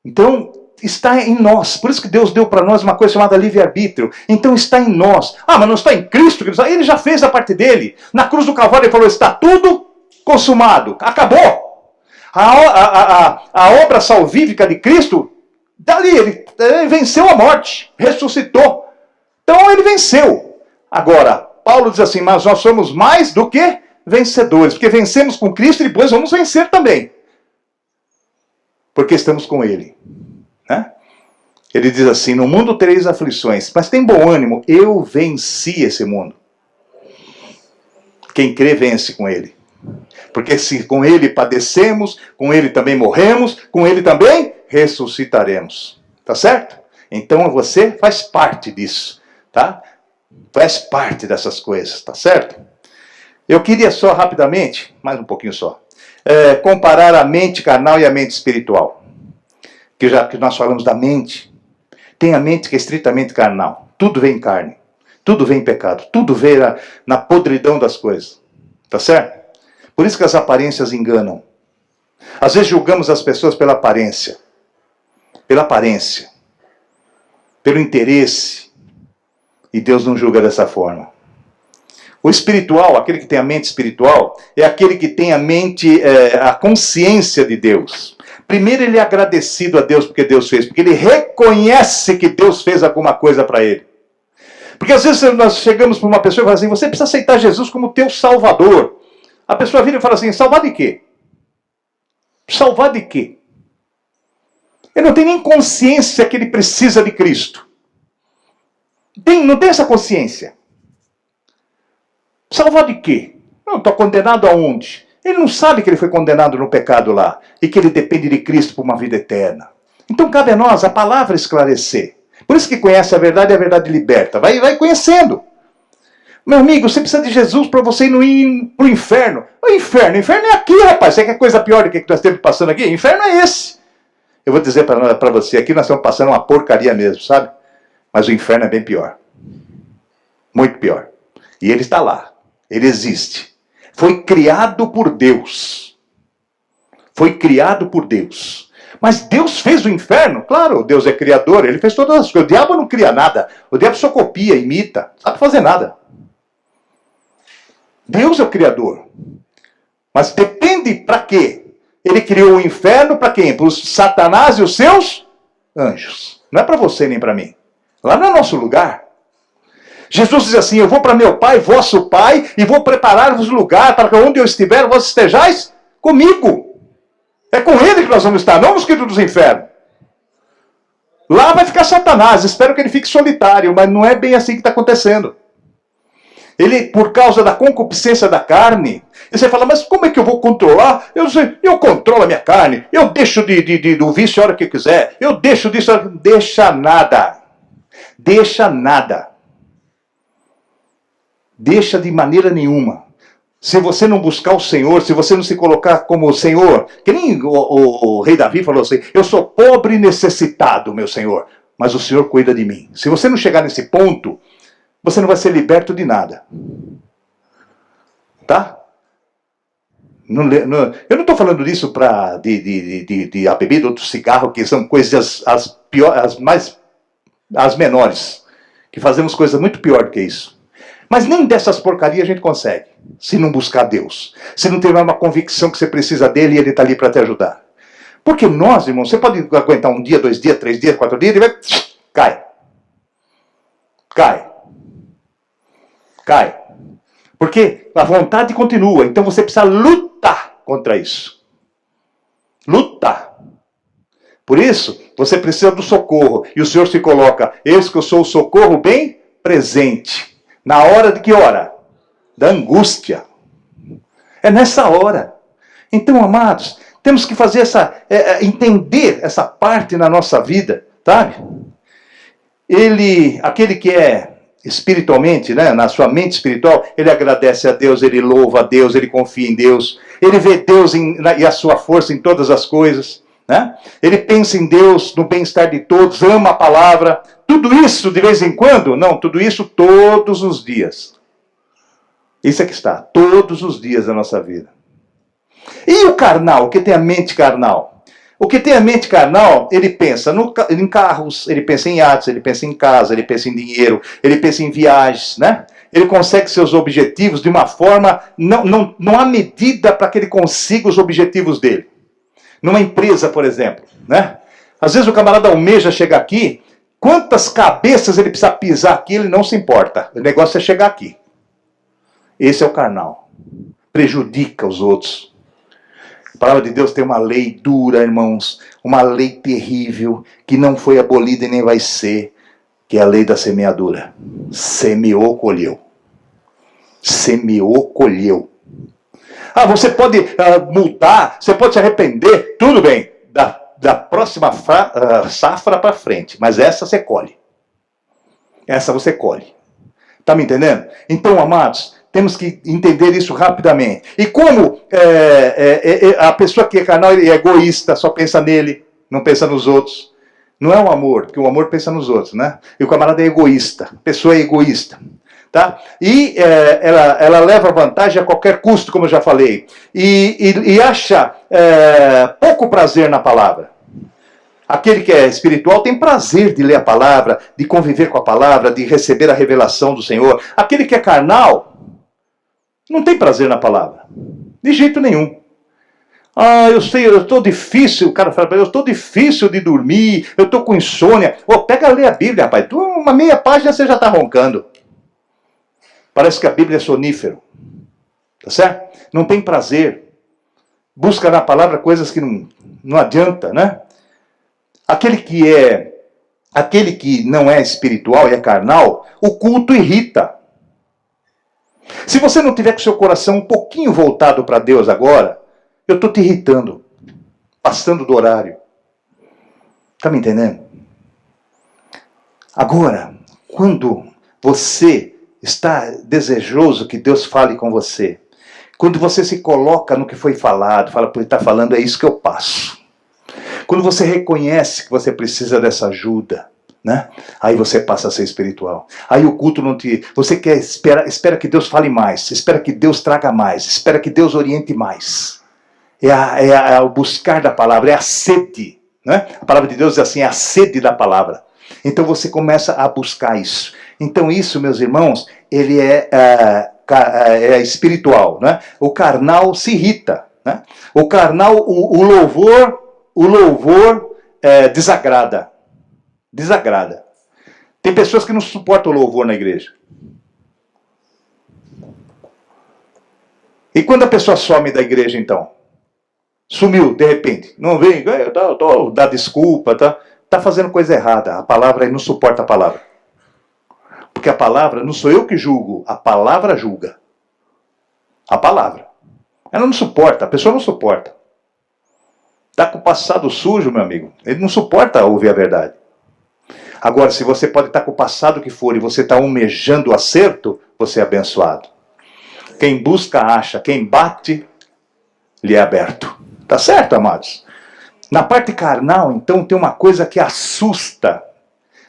Então, está em nós. Por isso que Deus deu para nós uma coisa chamada livre-arbítrio. Então está em nós. Ah, mas não está em Cristo? Ele já fez a parte dele. Na cruz do Calvário ele falou, está tudo consumado. Acabou. A obra salvífica de Cristo, dali ele venceu a morte, ressuscitou. Então ele venceu. Agora, Paulo diz assim, mas nós somos mais do que vencedores, porque vencemos com Cristo e depois vamos vencer também. Porque estamos com ele. Né? Ele diz assim, no mundo tereis aflições, mas tem bom ânimo, eu venci esse mundo. Quem crê vence com ele. Porque se com ele padecemos, com ele também morremos, com ele também ressuscitaremos. Tá certo? Então você faz parte disso, tá? Faz parte dessas coisas, tá certo? Eu queria só rapidamente, mais um pouquinho só, comparar a mente carnal e a mente espiritual. Que já que nós falamos da mente, tem a mente que é estritamente carnal. Tudo vem em carne. Tudo vem em pecado. Tudo vem na podridão das coisas. Tá certo? Por isso que as aparências enganam. Às vezes julgamos as pessoas pela aparência. Pela aparência. Pelo interesse. E Deus não julga dessa forma. O espiritual, aquele que tem a mente espiritual, é aquele que tem a mente, a consciência de Deus. Primeiro ele é agradecido a Deus porque Deus fez, porque ele reconhece que Deus fez alguma coisa para ele. Porque às vezes nós chegamos para uma pessoa e falamos assim, você precisa aceitar Jesus como teu salvador. A pessoa vira e fala assim, salvar de quê? Salvar de quê? Ele não tem nem consciência que ele precisa de Cristo. Não tem essa consciência. Salvar de quê? Não, está condenado aonde? Ele não sabe que ele foi condenado no pecado lá. E que ele depende de Cristo por uma vida eterna. Então cabe a nós a palavra esclarecer. Por isso que conhece a verdade e a verdade liberta. Vai conhecendo. Meu amigo, você precisa de Jesus para você não ir para o inferno. O inferno é aqui, rapaz. Você quer coisa pior do que nós estamos passando aqui? O inferno é esse. Eu vou dizer para você, aqui nós estamos passando uma porcaria mesmo, sabe? Mas o inferno é bem pior. Muito pior. E ele está lá. Ele existe. Foi criado por Deus. Foi criado por Deus. Mas Deus fez o inferno? Claro, Deus é criador, ele fez todas as coisas. O diabo não cria nada. O diabo só copia, imita. Não sabe fazer nada. Deus é o criador. Mas depende para quê? Ele criou o inferno para quem? Para os Satanás e os seus anjos. Não é para você nem para mim. Lá não é nosso lugar. Jesus diz assim, eu vou para meu Pai, vosso Pai, e vou preparar-vos lugar para que onde eu estiver, vós estejais comigo. É com ele que nós vamos estar, não nos queridos dos infernos. Lá vai ficar Satanás, espero que ele fique solitário, mas não é bem assim que está acontecendo. Ele, por causa da concupiscência da carne, e você fala, mas como é que eu vou controlar? Eu controlo a minha carne, eu deixo do vício a hora que eu quiser, eu deixo disso, deixa nada. Deixa nada. Deixa de maneira nenhuma. Se você não buscar o Senhor, se você não se colocar como o Senhor, que nem o rei Davi falou assim, eu sou pobre e necessitado, meu Senhor, mas o Senhor cuida de mim. Se você não chegar nesse ponto, você não vai ser liberto de nada. Tá? Eu não estou falando disso para de a bebida ou do cigarro, que são coisas as menores, que fazemos coisas muito pior do que isso. Mas nem dessas porcarias a gente consegue, se não buscar Deus. Se não tiver uma convicção que você precisa dele e ele está ali para te ajudar. Porque nós, irmãos, você pode aguentar um dia, 2 dias, 3 dias, 4 dias, ele vai... Cai. Porque a vontade continua, então você precisa lutar contra isso. Lutar. Por isso, você precisa do socorro. E o Senhor se coloca, eis que eu sou o socorro bem presente. Na hora de que hora? Da angústia. É nessa hora. Então, amados, temos que fazer entender essa parte na nossa vida, sabe? Aquele que é espiritualmente, né, na sua mente espiritual, ele agradece a Deus, ele louva a Deus, ele confia em Deus, ele vê Deus e a sua força em todas as coisas, né? Ele pensa em Deus, no bem-estar de todos, ama a palavra. Tudo isso de vez em quando? Não, tudo isso todos os dias. Isso é que está, todos os dias da nossa vida. E o carnal, o que tem a mente carnal? O que tem a mente carnal, ele pensa em carros, ele pensa em iates, ele pensa em casa, ele pensa em dinheiro, ele pensa em viagens, né? Ele consegue seus objetivos de uma forma, não há medida para que ele consiga os objetivos dele. Numa empresa, por exemplo, né? Às vezes o camarada almeja chegar aqui, quantas cabeças ele precisa pisar aqui, ele não se importa. O negócio é chegar aqui. Esse é o carnal. Prejudica os outros. A palavra de Deus tem uma lei dura, irmãos. Uma lei terrível, que não foi abolida e nem vai ser, que é a lei da semeadura. Semeou, colheu. Semeou, colheu. Ah, você pode mudar, você pode se arrepender, tudo bem, da próxima safra para frente, mas essa você colhe. Essa você colhe. Está me entendendo? Então, amados, temos que entender isso rapidamente. E como a pessoa que é carnal é egoísta, só pensa nele, não pensa nos outros. Não é o amor, porque o amor pensa nos outros, né? E o camarada é egoísta, a pessoa é egoísta. Tá? E ela leva vantagem a qualquer custo, como eu já falei, e acha pouco prazer na palavra. Aquele que é espiritual tem prazer de ler a palavra, de conviver com a palavra, de receber a revelação do Senhor. Aquele que é carnal não tem prazer na palavra, de jeito nenhum. Ah, eu sei, eu estou difícil, o cara fala, eu estou difícil de dormir, eu estou com insônia. Pega a ler a Bíblia, rapaz, uma meia página você já está roncando. Parece que a Bíblia é sonífero, tá certo? Não tem prazer, busca na palavra coisas que não adianta, né? Aquele que não é espiritual e é carnal, o culto irrita. Se você não tiver com seu coração um pouquinho voltado para Deus agora, eu estou te irritando, passando do horário. Está me entendendo? Agora, quando você está desejoso que Deus fale com você, quando você se coloca no que foi falado, fala, por ele está falando, é isso que eu passo. Quando você reconhece que você precisa dessa ajuda, né? Aí você passa a ser espiritual. Aí o culto não te... Você espera que Deus fale mais, espera que Deus traga mais, espera que Deus oriente mais. É o buscar da palavra, é a sede, né? A palavra de Deus é assim, é a sede da palavra. Então você começa a buscar isso. Então isso, meus irmãos, ele é espiritual, né? O carnal se irrita, né? O carnal, o louvor desagrada. Desagrada. Tem pessoas que não suportam o louvor na igreja. E quando a pessoa some da igreja, então? Sumiu, de repente. Não vem, dá desculpa, tá fazendo coisa errada. A palavra aí não suporta a palavra. Porque a palavra, não sou eu que julgo, a palavra julga. A palavra. Ela não suporta, a pessoa não suporta. Está com o passado sujo, meu amigo. Ele não suporta ouvir a verdade. Agora, se você pode estar com o passado que for e você está almejando o acerto, você é abençoado. Quem busca, acha. Quem bate, lhe é aberto. Tá certo, amados? Na parte carnal, então, tem uma coisa que assusta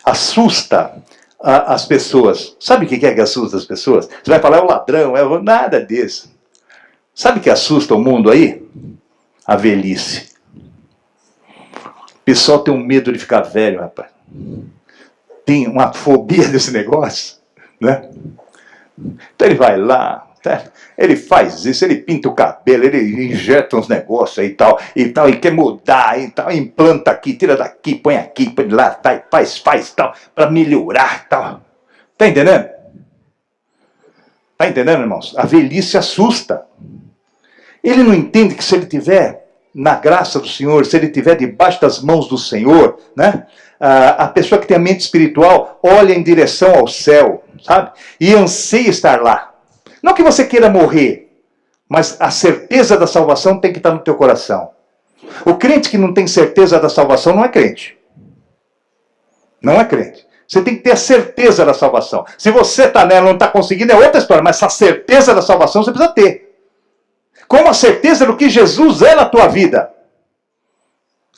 as pessoas. Sabe o que é que assusta as pessoas? Você vai falar, é o ladrão, nada disso. Sabe o que assusta o mundo aí? A velhice. O pessoal tem um medo de ficar velho, rapaz. Tem uma fobia desse negócio, né? Então ele vai lá, ele faz isso, ele pinta o cabelo, ele injeta uns negócios aí e tal, e quer mudar e tal, implanta aqui, tira daqui, põe lá, faz tal, para melhorar tal. Tá entendendo? Tá entendendo, irmãos? A velhice assusta. Ele não entende que se ele tiver na graça do Senhor, se ele estiver debaixo das mãos do Senhor, né? A pessoa que tem a mente espiritual olha em direção ao céu, sabe? E anseia estar lá. Não que você queira morrer, mas a certeza da salvação tem que estar no teu coração. O crente que não tem certeza da salvação não é crente. Não é crente. Você tem que ter a certeza da salvação. Se você está nela e não está conseguindo, é outra história, mas essa certeza da salvação você precisa ter. Com a certeza do que Jesus é na tua vida.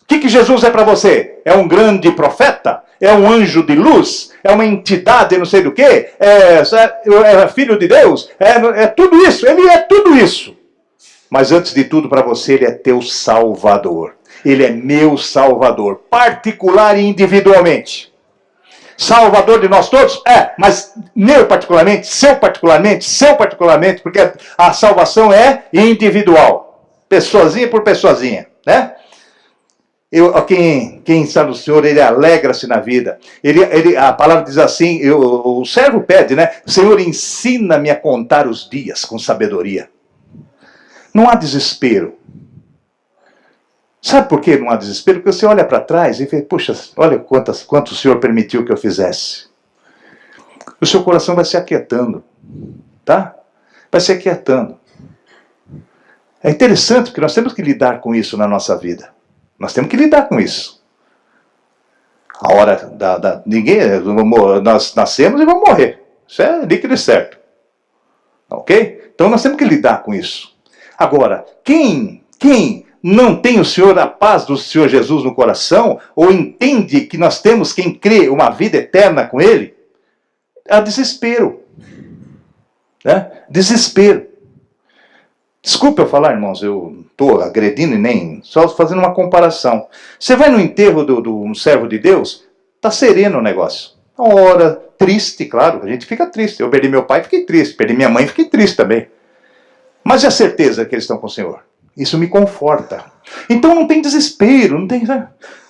O que Jesus é para você? É um grande profeta? É um anjo de luz? É uma entidade não sei do que? É filho de Deus? É tudo isso. Ele é tudo isso. Mas antes de tudo, para você, ele é teu Salvador. Ele é meu Salvador. Particular e individualmente. Salvador de nós todos? Mas meu particularmente, seu particularmente, porque a salvação é individual. Pessoazinha por pessoazinha, né? Quem está no Senhor, ele alegra-se na vida. A palavra diz assim, o servo pede, né? Senhor, ensina-me a contar os dias com sabedoria. Não há desespero. Sabe por que não há desespero? Porque você olha para trás e vê, puxa, olha quanto o Senhor permitiu que eu fizesse. O seu coração vai se aquietando, tá? Vai se aquietando. É interessante porque nós temos que lidar com isso na nossa vida. Nós temos que lidar com isso. A hora nós nascemos e vamos morrer. Isso é líquido e certo. Ok? Então nós temos que lidar com isso. Agora, quem não tem o Senhor, a paz do Senhor Jesus no coração, ou entende que nós temos, quem crê, uma vida eterna com Ele, há desespero. né? Desespero. Desculpa eu falar, irmãos, eu estou agredindo e nem... Só fazendo uma comparação. Você vai no enterro de um servo de Deus, está sereno o negócio. Ora, triste, claro, a gente fica triste. Eu perdi meu pai, fiquei triste. Perdi minha mãe, fiquei triste também. Mas é a certeza que eles estão com o Senhor. Isso me conforta. Então não tem desespero, não tem...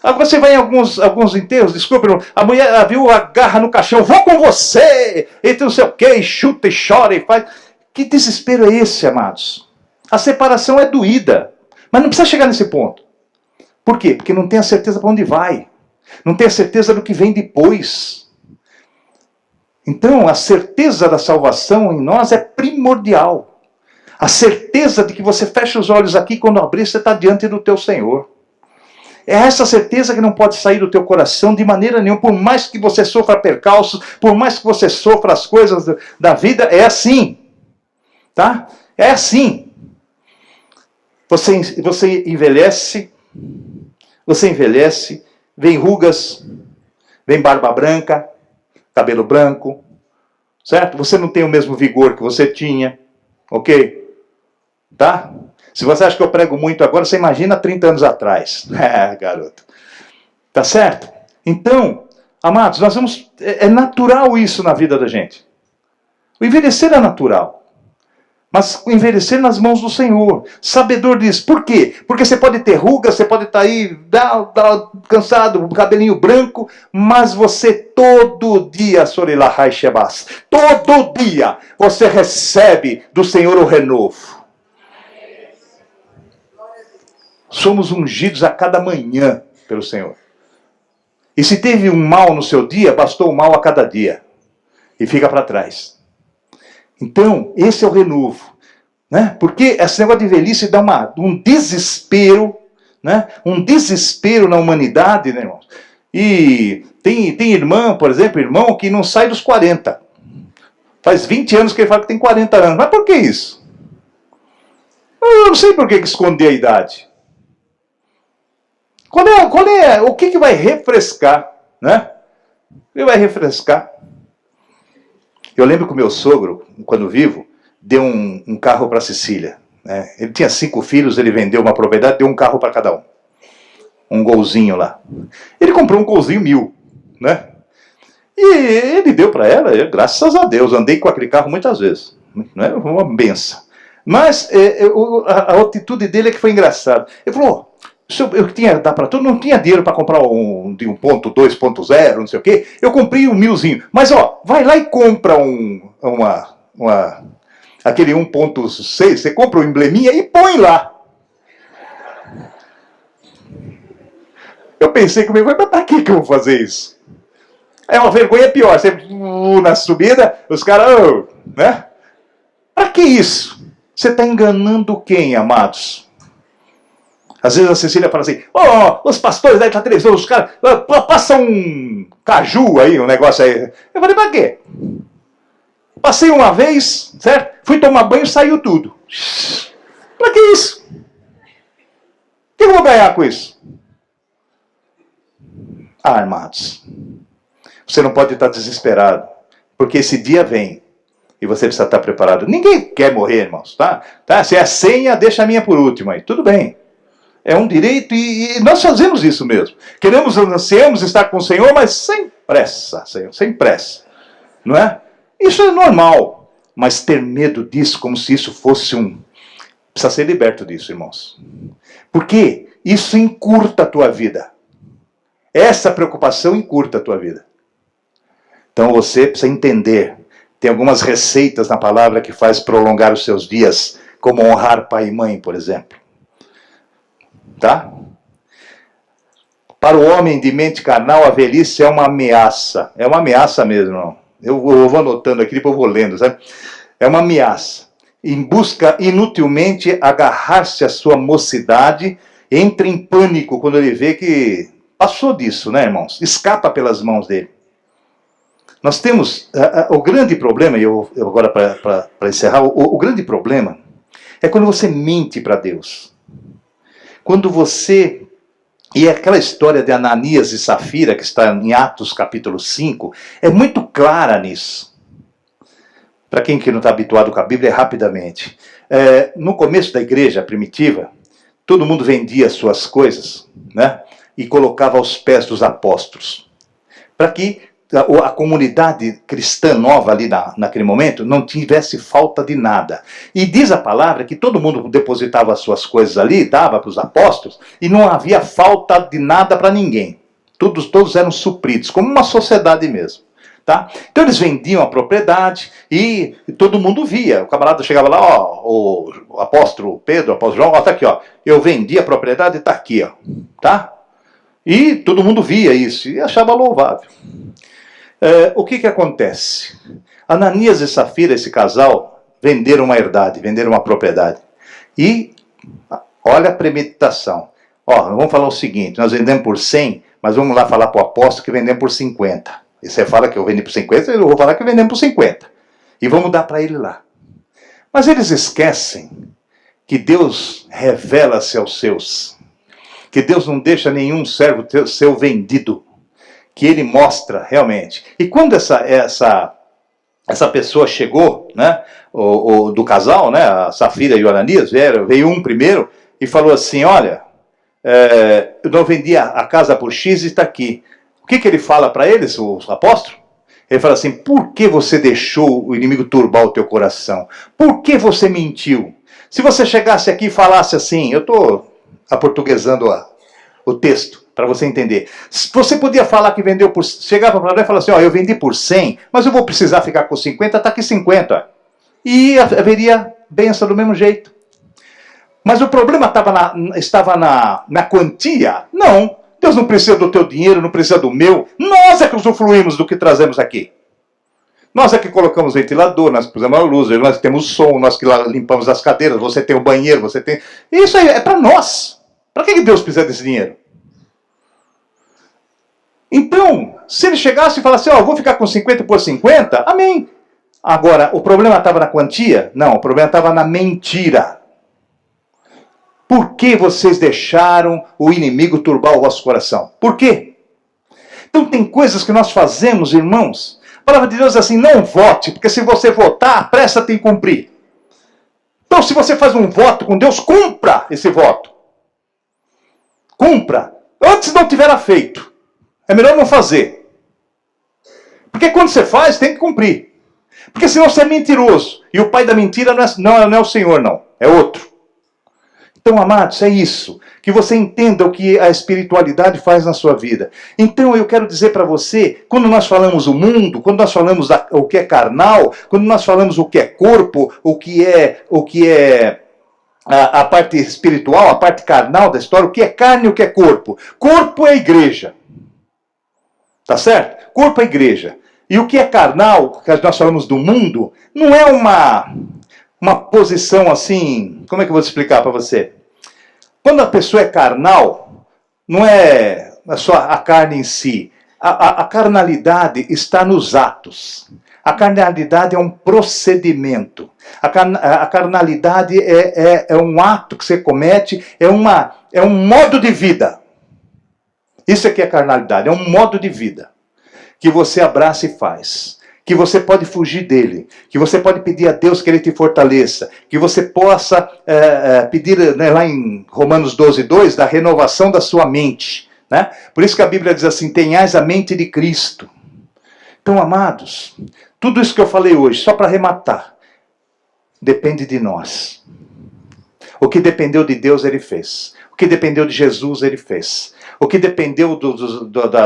Agora você vai em alguns enterros, desculpa, a mulher viu, agarra no caixão, vou com você, e não sei o quê, e chuta e chora e faz... Que desespero é esse, amados? A separação é doída, mas não precisa chegar nesse ponto. Por quê? Porque não tem a certeza para onde vai. Não tem a certeza do que vem depois. Então, a certeza da salvação em nós é primordial. A certeza de que você fecha os olhos aqui, quando abrir, você está diante do teu Senhor. É essa certeza que não pode sair do teu coração de maneira nenhuma, por mais que você sofra percalços, por mais que você sofra as coisas da vida, é assim. Tá? É assim. Você envelhece, vem rugas, vem barba branca, cabelo branco, certo? Você não tem o mesmo vigor que você tinha, ok? Tá? Se você acha que eu prego muito agora, você imagina 30 anos atrás. É, garoto. Tá certo? Então, amados, nós vamos... É natural isso na vida da gente. O envelhecer é natural. Mas envelhecer nas mãos do Senhor. Sabedor disso. Por quê? Porque você pode ter ruga, você pode estar aí cansado, cabelinho branco, mas você todo dia, todo dia, você recebe do Senhor o renovo. Somos ungidos a cada manhã pelo Senhor. E se teve um mal no seu dia, bastou um mal a cada dia. E fica para trás. Então, esse é o renovo. Né? Porque esse negócio de velhice dá um desespero, né? Um desespero na humanidade, né, irmãos? E tem irmã, por exemplo, irmão que não sai dos 40. Faz 20 anos que ele fala que tem 40 anos. Mas por que isso? Eu não sei por que esconder a idade. O que vai refrescar, né? O que vai refrescar? Eu lembro que o meu sogro, quando vivo, deu um carro para Cecília. Né? Ele tinha 5 filhos, ele vendeu uma propriedade, deu um carro para cada um. Um golzinho lá. Ele comprou um golzinho 1000, né? E ele deu para ela, graças a Deus, andei com aquele carro muitas vezes. Né? Uma benção. Mas a atitude dele é que foi engraçada. Ele falou... Eu tinha dar para tudo, não tinha dinheiro para comprar um de 1.2, 2.0, não sei o quê. Eu comprei um 1000zinho. Mas ó, vai lá e compra aquele 1.6, você compra um embleminha e põe lá. Eu pensei comigo, mas para que eu vou fazer isso? É uma vergonha pior. Você na subida, os caras, né? Para que isso? Você está enganando quem, amados? Às vezes a Cecília fala assim, os pastores da televisão, os caras, passa um caju aí, um negócio aí. Eu falei, pra quê? Passei uma vez, certo? Fui tomar banho, saiu tudo. Pra que isso? O que eu vou ganhar com isso? Ah, irmãos, você não pode estar desesperado, porque esse dia vem e você precisa estar preparado. Ninguém quer morrer, irmãos, tá? Se é a senha, deixa a minha por último aí, tudo bem. É um direito e nós fazemos isso mesmo. Ansiamos estar com o Senhor, mas sem pressa, Senhor, sem pressa. Não é? Isso é normal. Mas ter medo disso como se isso fosse Precisa ser liberto disso, irmãos. Porque isso encurta a tua vida. Essa preocupação encurta a tua vida. Então você precisa entender. Tem algumas receitas na palavra que faz prolongar os seus dias, como honrar pai e mãe, por exemplo. Tá? Para o homem de mente carnal, a velhice é uma ameaça. É uma ameaça mesmo. Não. Eu vou anotando aqui, depois eu vou lendo, sabe? É uma ameaça. Em busca inutilmente agarrar-se à sua mocidade, entra em pânico quando ele vê que passou disso, né, irmãos? Escapa pelas mãos dele. Nós temos o grande problema, e eu agora para encerrar, o grande problema é quando você mente para Deus. Quando você... E aquela história de Ananias e Safira, que está em Atos capítulo 5, é muito clara nisso. para quem que não está habituado com a Bíblia, rapidamente. No começo da igreja primitiva, todo mundo vendia suas coisas, né, e colocava aos pés dos apóstolos, para que a comunidade cristã nova ali naquele momento não tivesse falta de nada. E diz a palavra que todo mundo depositava as suas coisas ali, dava para os apóstolos, e não havia falta de nada para ninguém. Todos eram supridos, como uma sociedade mesmo. Tá? Então eles vendiam a propriedade e todo mundo via. O camarada chegava lá, ó, o apóstolo Pedro, o apóstolo João, ó, tá aqui, ó, eu vendi a propriedade e tá aqui, ó, tá? E todo mundo via isso e achava louvável. O que acontece? Ananias e Safira, esse casal, venderam uma herdade, venderam uma propriedade. E olha a premeditação. Ó, vamos falar o seguinte, nós vendemos por 100, mas vamos lá falar para o apóstolo que vendemos por 50. E você fala que eu vendi por 50, eu vou falar que vendemos por 50. E vamos dar para ele lá. Mas eles esquecem que Deus revela-se aos seus. Que Deus não deixa nenhum servo seu vendido. Que ele mostra realmente. E quando essa pessoa chegou, né, do casal, né, a Safira e o Ananias, veio um primeiro e falou assim, olha, eu não vendi a casa por X e está aqui. O que ele fala para eles, o apóstolo? Ele fala assim, por que você deixou o inimigo turbar o teu coração? Por que você mentiu? Se você chegasse aqui e falasse assim, eu estou aportuguesando o texto, para você entender. Você podia falar que vendeu por... Chegava para lá e falava assim, ó, eu vendi por 100, mas eu vou precisar ficar com 50, está aqui 50. E haveria bênção do mesmo jeito. Mas o problema estava na quantia? Não. Deus não precisa do teu dinheiro, não precisa do meu. Nós é que usufruímos do que trazemos aqui. Nós é que colocamos ventilador, nós pusemos a luz, nós temos som, nós que limpamos as cadeiras, você tem o banheiro, você tem... Isso aí é para nós. Para que Deus precisa desse dinheiro? Então, se ele chegasse e falasse, ó, eu vou ficar com 50 por 50, amém. Agora, o problema estava na quantia? Não, o problema estava na mentira. Por que vocês deixaram o inimigo turbar o vosso coração? Por quê? Então tem coisas que nós fazemos, irmãos. A palavra de Deus é assim, não vote, porque se você votar, presta-te em cumprir. Então se você faz um voto com Deus, cumpra esse voto. Cumpra. Antes não tivera feito. É melhor não fazer. Porque quando você faz, tem que cumprir. Porque senão você é mentiroso. E o pai da mentira não é o Senhor, não. É outro. Então, amados, é isso. Que você entenda o que a espiritualidade faz na sua vida. Então, eu quero dizer para você, quando nós falamos o mundo, quando nós falamos o que é carnal, quando nós falamos o que é corpo, o que é a parte espiritual, a parte carnal da história, o que é carne e o que é corpo. Corpo é a igreja. Tá certo? Corpo é a igreja. E o que é carnal, que nós falamos do mundo, não é uma posição assim... Como é que eu vou explicar para você? Quando a pessoa é carnal, não é só a carne em si. A carnalidade está nos atos. A carnalidade é um procedimento. A carnalidade é um ato que você comete, é um modo de vida. Isso aqui é carnalidade, é um modo de vida que você abraça e faz, que você pode fugir dele, que você pode pedir a Deus que ele te fortaleça, que você possa pedir, né, lá em Romanos 12:2, da renovação da sua mente, né? Por isso que a Bíblia diz assim, tenhais a mente de Cristo. Então, amados, tudo isso que eu falei hoje, só para arrematar, depende de nós. O que dependeu de Deus, ele fez. O que dependeu de Jesus, ele fez. O que dependeu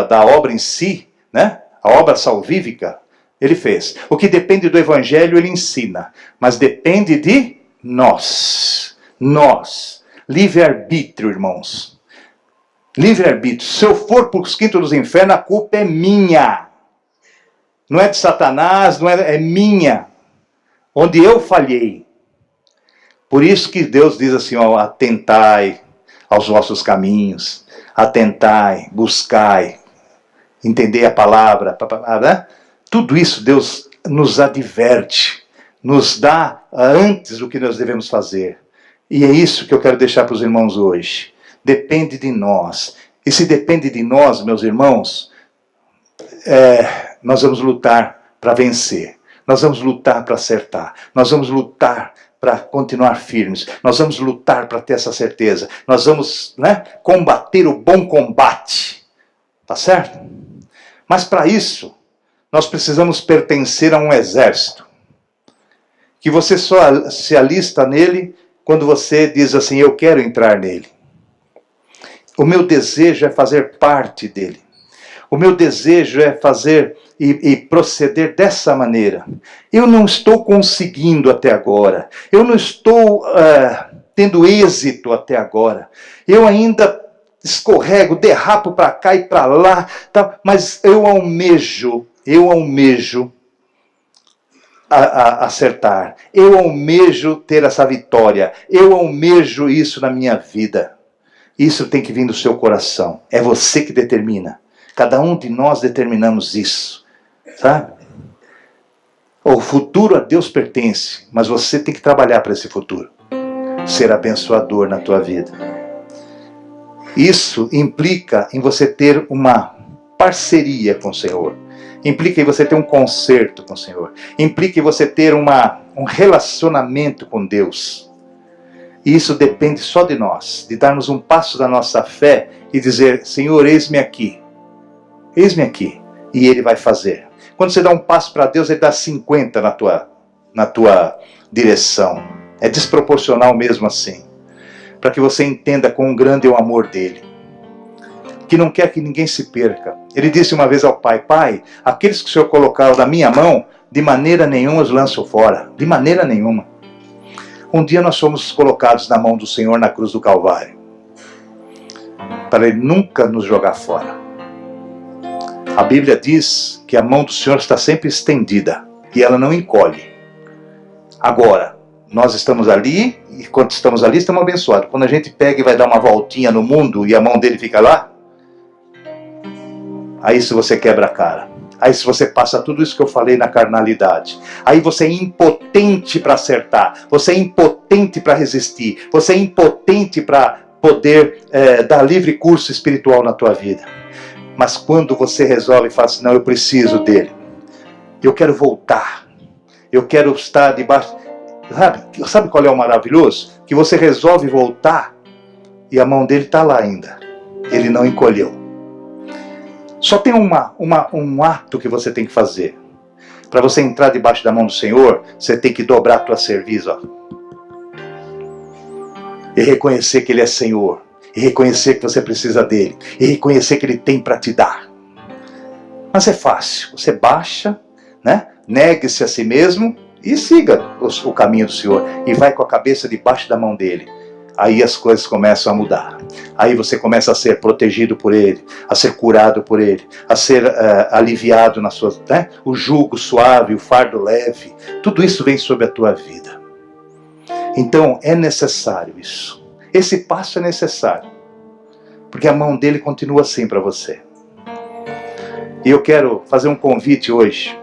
da obra em si, né? A obra salvífica, ele fez. O que depende do Evangelho, ele ensina. Mas depende de nós. Nós. Livre-arbítrio, irmãos. Livre-arbítrio. Se eu for para os quintos dos infernos, a culpa é minha. Não é de Satanás, é minha. Onde eu falhei. Por isso que Deus diz assim, ó, atentai aos vossos caminhos. Atentai, buscai, entender a palavra, né? Tudo isso Deus nos adverte, nos dá antes o que nós devemos fazer. E é isso que eu quero deixar para os irmãos hoje. Depende de nós. E se depende de nós, meus irmãos, nós vamos lutar para vencer. Nós vamos lutar para acertar. Nós vamos lutar para continuar firmes. Nós vamos lutar para ter essa certeza. Nós vamos, combater o bom combate. Tá certo? Mas para isso, nós precisamos pertencer a um exército. Que você só se alista nele quando você diz assim, eu quero entrar nele. O meu desejo é fazer parte dele. O meu desejo é fazer e proceder dessa maneira. Eu não estou conseguindo até agora. Eu não estou tendo êxito até agora. Eu ainda escorrego, derrapo para cá e para lá. Tá? Mas eu almejo acertar. Eu almejo ter essa vitória. Eu almejo isso na minha vida. Isso tem que vir do seu coração. É você que determina. Cada um de nós determinamos isso. Sabe? O futuro a Deus pertence, mas você tem que trabalhar para esse futuro. Ser abençoador na tua vida. Isso implica em você ter uma parceria com o Senhor. Implica em você ter um concerto com o Senhor. Implica em você ter um relacionamento com Deus. E isso depende só de nós, de darmos um passo da nossa fé e dizer, Senhor, eis-me aqui. Eis-me aqui. E Ele vai fazer. Quando você dá um passo para Deus, Ele dá 50 na tua direção. É desproporcional mesmo assim. Para que você entenda quão grande é o amor dEle. Que não quer que ninguém se perca. Ele disse uma vez ao Pai, Pai, aqueles que o Senhor colocaram na minha mão, de maneira nenhuma os lanço fora. De maneira nenhuma. Um dia nós fomos colocados na mão do Senhor na cruz do Calvário. Para Ele nunca nos jogar fora. A Bíblia diz que a mão do Senhor está sempre estendida. E ela não encolhe. Agora, nós estamos ali, e quando estamos ali, estamos abençoados. Quando a gente pega e vai dar uma voltinha no mundo, e a mão dele fica lá, aí se você quebra a cara. Aí se você passa tudo isso que eu falei na carnalidade. Aí você é impotente para acertar. Você é impotente para resistir. Você é impotente para poder dar livre curso espiritual na tua vida. Mas quando você resolve e fala assim, não, eu preciso dele. Eu quero voltar. Eu quero estar debaixo. Sabe qual é o maravilhoso? Que você resolve voltar e a mão dele está lá ainda. Ele não encolheu. Só tem um ato que você tem que fazer. Para você entrar debaixo da mão do Senhor, você tem que dobrar a tua cerviz, ó. E reconhecer que Ele é Senhor. E reconhecer que você precisa dEle. E reconhecer que Ele tem para te dar. Mas é fácil. Você baixa, negue-se a si mesmo e siga o caminho do Senhor. E vai com a cabeça debaixo da mão dEle. Aí as coisas começam a mudar. Aí você começa a ser protegido por Ele, a ser curado por Ele, a ser aliviado na sua, o jugo suave, o fardo leve. Tudo isso vem sobre a tua vida. Então é necessário isso. Esse passo é necessário. Porque a mão dele continua assim para você. E eu quero fazer um convite hoje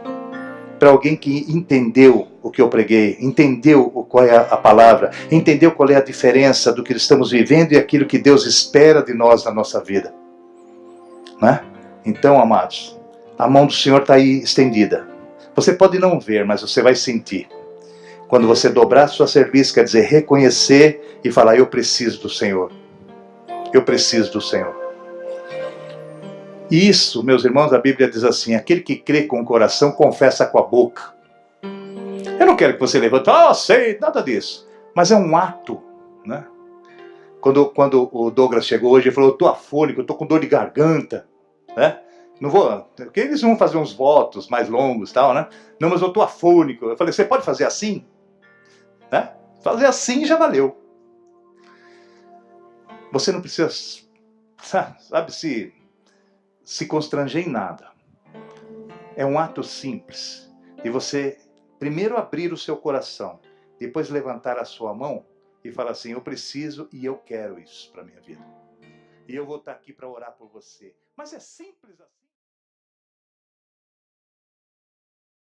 para alguém que entendeu o que eu preguei, entendeu qual é a palavra, entendeu qual é a diferença do que estamos vivendo e aquilo que Deus espera de nós na nossa vida. Então, amados, a mão do Senhor está aí estendida. Você pode não ver, mas você vai sentir. Quando você dobrar sua cerviz, quer dizer, reconhecer e falar, eu preciso do Senhor. Eu preciso do Senhor. Isso, meus irmãos, a Bíblia diz assim, aquele que crê com o coração, confessa com a boca. Eu não quero que você levante, sei, nada disso. Mas é um ato, Quando o Douglas chegou hoje, ele falou, eu estou afônico, eu estou com dor de garganta, Não vou, porque eles vão fazer uns votos mais longos, tal, Não, mas eu estou afônico. Eu falei, você pode fazer assim? Fazer assim já valeu. Você não precisa, sabe, se constranger em nada. É um ato simples de você primeiro abrir o seu coração, depois levantar a sua mão e falar assim, eu preciso e eu quero isso para a minha vida. E eu vou estar aqui para orar por você. Mas é simples assim.